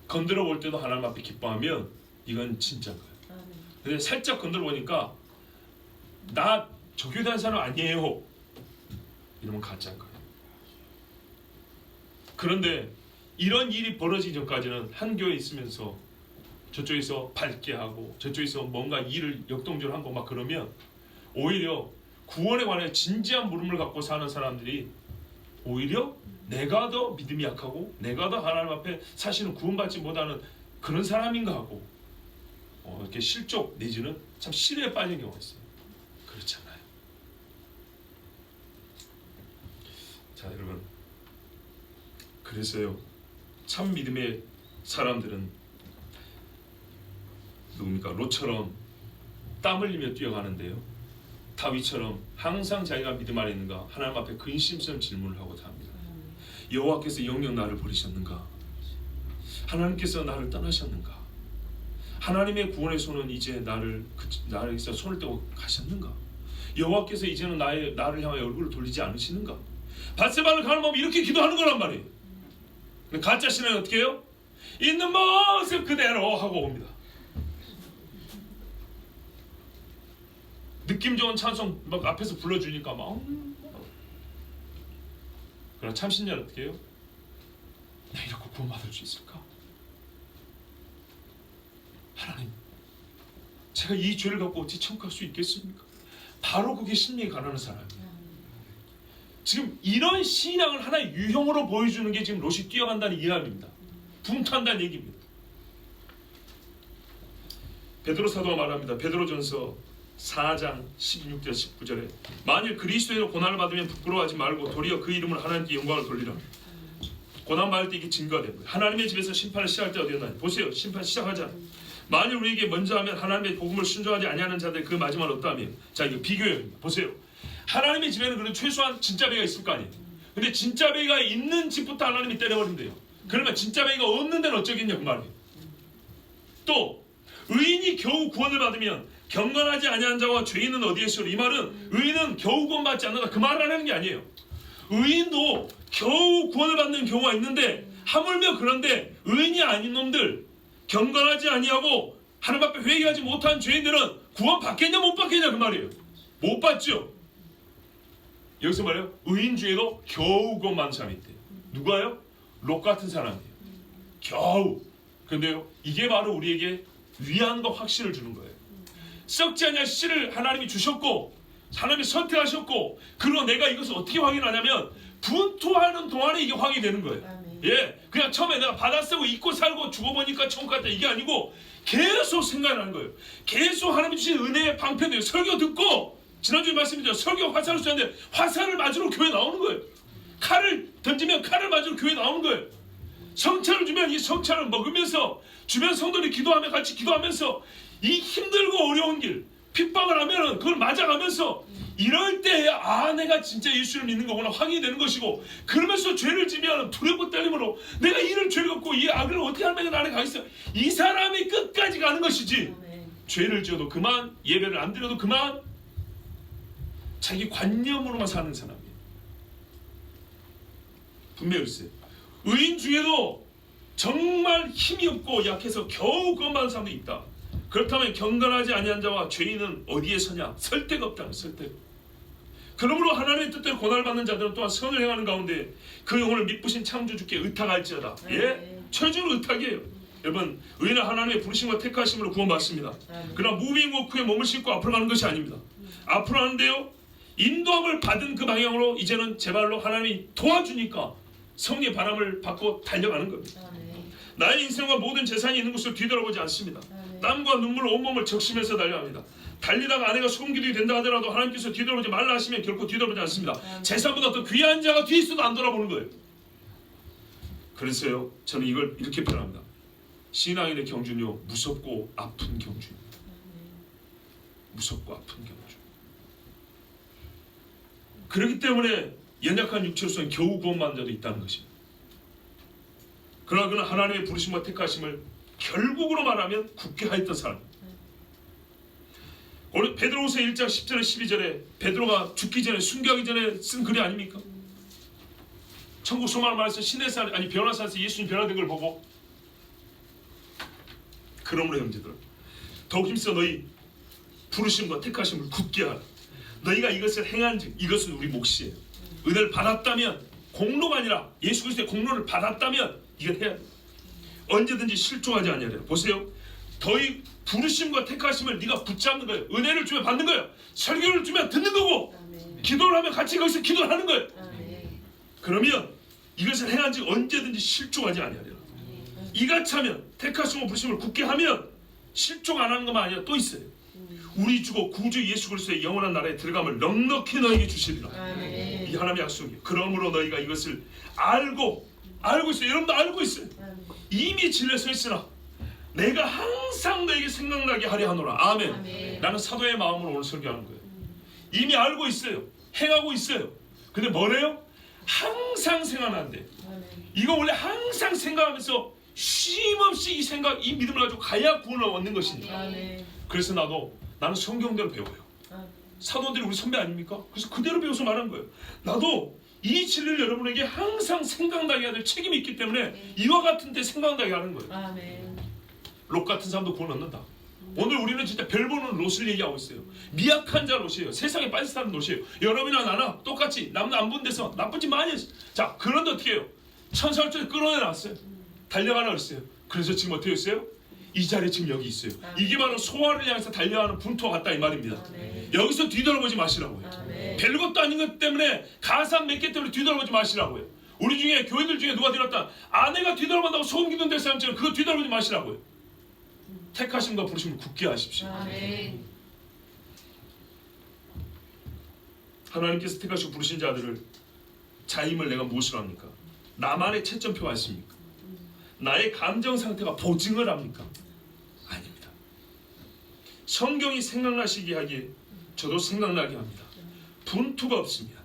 건드려 볼 때도 하나님 앞에 기뻐하면 이건 진짜인 거예요. 근데 살짝 건드려 보니까 나 저 교회 다니는 사람 아니에요 이러면 가짜인 거예요. 그런데 이런 일이 벌어지기 전까지는 한 교회에 있으면서 저쪽에서 밝게 하고 저쪽에서 뭔가 일을 역동적으로 하고 막 그러면 오히려 구원에 관해 진지한 물음을 갖고 사는 사람들이 오히려 내가 더 믿음이 약하고 내가 더 하나님 앞에 사실은 구원받지 못하는 그런 사람인가 하고 이렇게 실족 내지는 참 실외에 빠진 경우가 있어요. 그렇지 않아요. 자, 여러분, 그래서요, 참 믿음의 사람들은 누굽니까? 롯처럼 땀 흘리며 뛰어가는데요, 다윗처럼 항상 자기가 믿음 안에 있는가 하나님 앞에 근심스러운 질문을 하고자 합니다. 여호와께서 영영 나를 버리셨는가? 하나님께서 나를 떠나셨는가? 하나님의 구원의 손은 이제 나에게서 손을 떼고 가셨는가? 여호와께서 이제는 나를 향하여 얼굴을 돌리지 않으시는가? 밧세바를 가는 마음 이렇게 기도하는 거란 말이에요. 가짜 신앙이 어떻게 해요? 있는 모습 그대로 하고 옵니다. 느낌 좋은 찬송 막 앞에서 불러주니까 막. 그러나 참신자는 어떻게 해요? 나 이렇게 구원받을 수 있을까? 하나님, 제가 이 죄를 갖고 어찌 천국 갈 수 있겠습니까? 바로 그게 심리에 가라는 사람이에요. 지금 이런 신앙을 하나의 유형으로 보여주는 게 지금 롯이 뛰어간다는 이야기입니다. 분투한다는 얘기입니다. 베드로 사도가 말합니다. 베드로전서 4장 16절 19절에 만일 그리스도로 고난을 받으면 부끄러워하지 말고 도리어 그 이름을 하나님께 영광을 돌리라. 고난 받을 때 이게 증거가 됩니다. 하나님의 집에서 심판을 시작할 때 어디였나요? 보세요. 심판 시작하자. 만일 우리에게 먼저 하면 하나님의 복음을 순종하지 아니하는 자들 그 마지막은 어떠하며? 자, 이거 비교입니다. 보세요. 하나님의 집에는 그런 최소한 진짜 배가 있을 거 아니에요. 근데 진짜 배가 있는 집부터 하나님이 때려버린대요. 그러면 진짜 배가 없는 데는 어쩌겠냐 그 말이에요. 또 의인이 겨우 구원을 받으면 경건하지 아니한 자와 죄인은 어디에 있으리? 이 말은 의인은 겨우 구원받지 않는다 그 말을 하는 게 아니에요. 의인도 겨우 구원을 받는 경우가 있는데 하물며 그런데 의인이 아닌 놈들, 경건하지 아니하고 하나님 앞에 회개하지 못한 죄인들은 구원 받겠냐 못 받겠냐 그 말이에요. 못 받죠. 여기서 말해요. 의인 중에도 겨우 구원 받는 사람이 있대요. 누가요? 롯 같은 사람이에요. 겨우. 근데요, 이게 바로 우리에게 위안과 확신을 주는 거예요. 썩지 않냐 씨를 하나님이 주셨고 하나님이 선택하셨고, 그리고 내가 이것을 어떻게 확인하냐면 분투하는 동안에 이게 확인이 되는 거예요. 예, 그냥 처음에 내가 받아 쓰고 잊고 살고 죽어보니까 천국 갔다 이게 아니고 계속 생각나는 거예요. 계속 하나님이 주신 은혜의 방편이에요. 설교 듣고 지난주에 말씀드렸죠. 설교 화살을 쏘는데 화살을 맞으러 교회 나오는 거예요. 칼을 던지면 칼을 맞으러 교회 나오는 거예요. 성찬을 주면 이 성찬을 먹으면서 주변 성도들이 기도하며 같이 기도하면서 이 힘들고 어려운 길 핍박을 하면은 그걸 맞아가면서 이럴 때 내가 진짜 예수를 믿는 거구나 확인이 되는 것이고, 그러면서 죄를 지면 두렵고 떨림으로 내가 이런 죄를 갖고 이 악을 어떻게 하면 나를 가겠어, 이 사람이 끝까지 가는 것이지. 죄를 지어도 그만, 예배를 안 드려도 그만, 자기 관념으로만 사는 사람이에요. 분명히 있어요. 의인 중에도 정말 힘이 없고 약해서 겨우 구원받은 사람도 있다. 그렇다면 경건하지 아니한 자와 죄인은 어디에 서냐? 설 데가 없다. 설 데가. 그러므로 하나님의 뜻대로 고난을 받는 자들은 또한 선을 행하는 가운데 그 영혼을 미쁘신 창조주께 의탁할지어다. 예? 최종 의탁이에요. 여러분, 의인은 하나님의 부르심과 택하심으로 구원받습니다. 그러나 무빙 워크에 몸을 싣고 앞으로 가는 것이 아닙니다. 앞으로 하는데요, 인도함을 받은 그 방향으로 이제는 제 발로 하나님이 도와주니까 성령의 바람을 받고 달려가는 겁니다. 나의 인생과 모든 재산이 있는 곳을 뒤돌아보지 않습니다. 땀과 눈물로 온몸을 적시면서 달려갑니다. 달리다가 아내가 소금기둥이 된다 하더라도 하나님께서 뒤돌아보지 말라 하시면 결코 뒤돌아보지 않습니다. 재산보다 더 귀한 자가 뒤에 있어도 안 돌아보는 거예요. 그래서요, 저는 이걸 이렇게 표현합니다. 신앙인의 경주는요, 무섭고 아픈 경주입니다. 무섭고 아픈 경주. 그렇기 때문에 연약한 육체로서는 겨우 구원받는 자도 있다는 것입니다. 그러나 그는 하나님의 부르심과 택하심을 결국으로 말하면 굳게 하였던 사람. 오늘 베드로후서 1장 10절에 12절에 베드로가 죽기 전에, 순교하기 전에 쓴 글이 아닙니까? 천국 소망을 말해서 시내산, 아니 변화산에서 예수님 변화된 걸 보고, 그러므로 형제들 더욱 힘써 너희 부르심과 택하심을 굳게 하라. 너희가 이것을 행한즉 이것은 우리 몫이에요. 은혜를 받았다면, 공로가 아니라 예수 그리스도의 공로를 받았다면 이걸 해야 돼요. 언제든지 실족하지 아니하리라. 보세요. 너희 부르심과 택하심을 네가 붙잡는 거예요. 은혜를 주면 받는 거예요. 설교를 주면 듣는 거고, 기도를 하면 같이 거기서 기도를 하는 거예요. 그러면 이것을 행한즉 언제든지 실족하지 아니하리라. 이같이 하면, 택하심과 부르심을 굳게 하면 실족 안 하는 것만 아니라 또 있어요. 우리 주고 구주 예수 그리스도의 영원한 나라에 들어감을 넉넉히 너에게 주시리라. 아멘. 이 하나님의 약속이에요. 그러므로 너희가 이것을 알고 있어요. 여러분도 알고 있어요. 이미 진리에 있으나 내가 항상 너에게 생각나게 하려 하노라. 아멘. 아멘. 나는 사도의 마음으로 오늘 설교하는 거예요. 이미 알고 있어요. 행하고 있어요. 근데 뭐래요? 항상 생각나는데 이거 원래 항상 생각하면서 쉼없이 이 생각, 이 믿음을 가지고 가야 구원을 얻는 것이니까. 아멘. 그래서 나는 성경대로 배워요. 사도들이 우리 선배 아닙니까? 그래서 그대로 배워서 말한 거예요. 나도 이 진리를 여러분에게 항상 생각나게 해야 될 책임이 있기 때문에 이와 같은 데 생각나게 하는 거예요. 아멘. 롯 같은 사람도 구원 얻는다. 오늘 우리는 진짜 별 보는 롯을 얘기하고 있어요. 미약한 자 롯이에요. 세상에 빠져 사는 롯이에요. 여러분이나 나나 똑같이 남 안 본 데서 나쁜 짓 많이 했어요. 자, 그런데 어떻게 해요? 천사를 끌어내놨어요. 달려가라 그랬어요. 그래서 지금 어떻게 했어요? 이 자리에 지금 여기 있어요. 이게 바로 소화를 향해서 달려가는 분투와 같다 이 말입니다. 여기서 뒤돌아보지 마시라고요. 별것도 아닌 것 때문에 가산 몇 개 때문에 뒤돌아보지 마시라고요. 우리 중에 교회들 중에 누가 뒤돌았다 아내가 뒤돌아본다고 소금 기도는 될 사람처럼 그거 뒤돌아보지 마시라고요. 택하심과 부르심을 굳게 하십시오. 아멘. 하나님께서 택하시고 부르신 자들을 자임을 내가 무엇으로 합니까? 나만의 채점표가 있습니까? 나의 감정 상태가 보증을 합니까? 아닙니다. 성경이 생각나시게 하기에 저도 생각나게 합니다. 분투가 없습니다.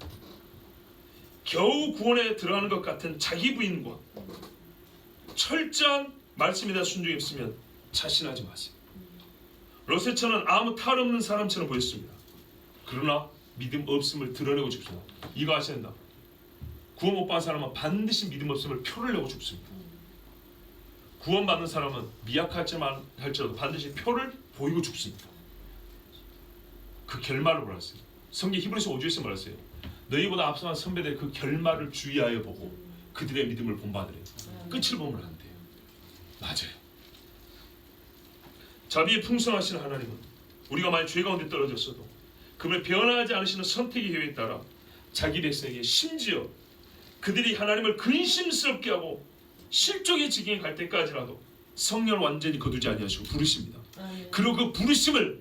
겨우 구원에 들어가는 것 같은 자기 부인과 철저한 말씀에 대한 순종이 없으면 자신하지 마세요. 롯의 처는 아무 탈 없는 사람처럼 보였습니다. 그러나 믿음 없음을 드러내고 죽습니다. 이거 아셔야 된다. 구원 못 받은 사람은 반드시 믿음 없음을 표를 내고 죽습니다. 구원받는 사람은 미약하지만 할지라도 반드시 표를 보이고 죽습니다. 그 결말을 말했어요. 성경 히브리서 5주에서 말했어요. 너희보다 앞서간 선배들의 그 결말을 주의하여 보고 그들의 믿음을 본받으래요. 끝을 보면 안 돼요. 맞아요. 자비의 풍성하신 하나님은 우리가 만약 죄 가운데 떨어졌어도 그분의 변화하지 않으시는 선택의 계획에 따라 자기 백성에게 심지어 그들이 하나님을 근심스럽게 하고 실족의 지경에 갈 때까지라도 성령을 완전히 거두지 아니하시고 부르십니다. 그리고 그 부르심을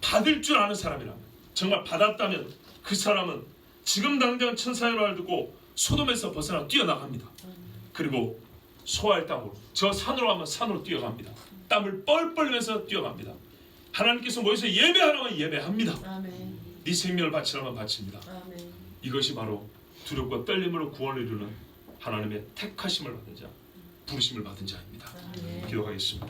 받을 줄 아는 사람이라면 정말 받았다면 그 사람은 지금 당장 천사의 말을 듣고 소돔에서 벗어나 뛰어나갑니다. 그리고 소알 땅으로 저 산으로 가면 산으로 뛰어갑니다. 땀을 뻘뻘 흘려서 뛰어갑니다. 하나님께서 모여서 예배하라면 예배합니다. 아멘. 네 생명을 바치라면 바칩니다. 아멘. 이것이 바로 두렵고 떨림으로 구원을 이루는 하나님의 택하심을 받은 자, 부르심을 받은 자입니다. 아멘. 기도하겠습니다.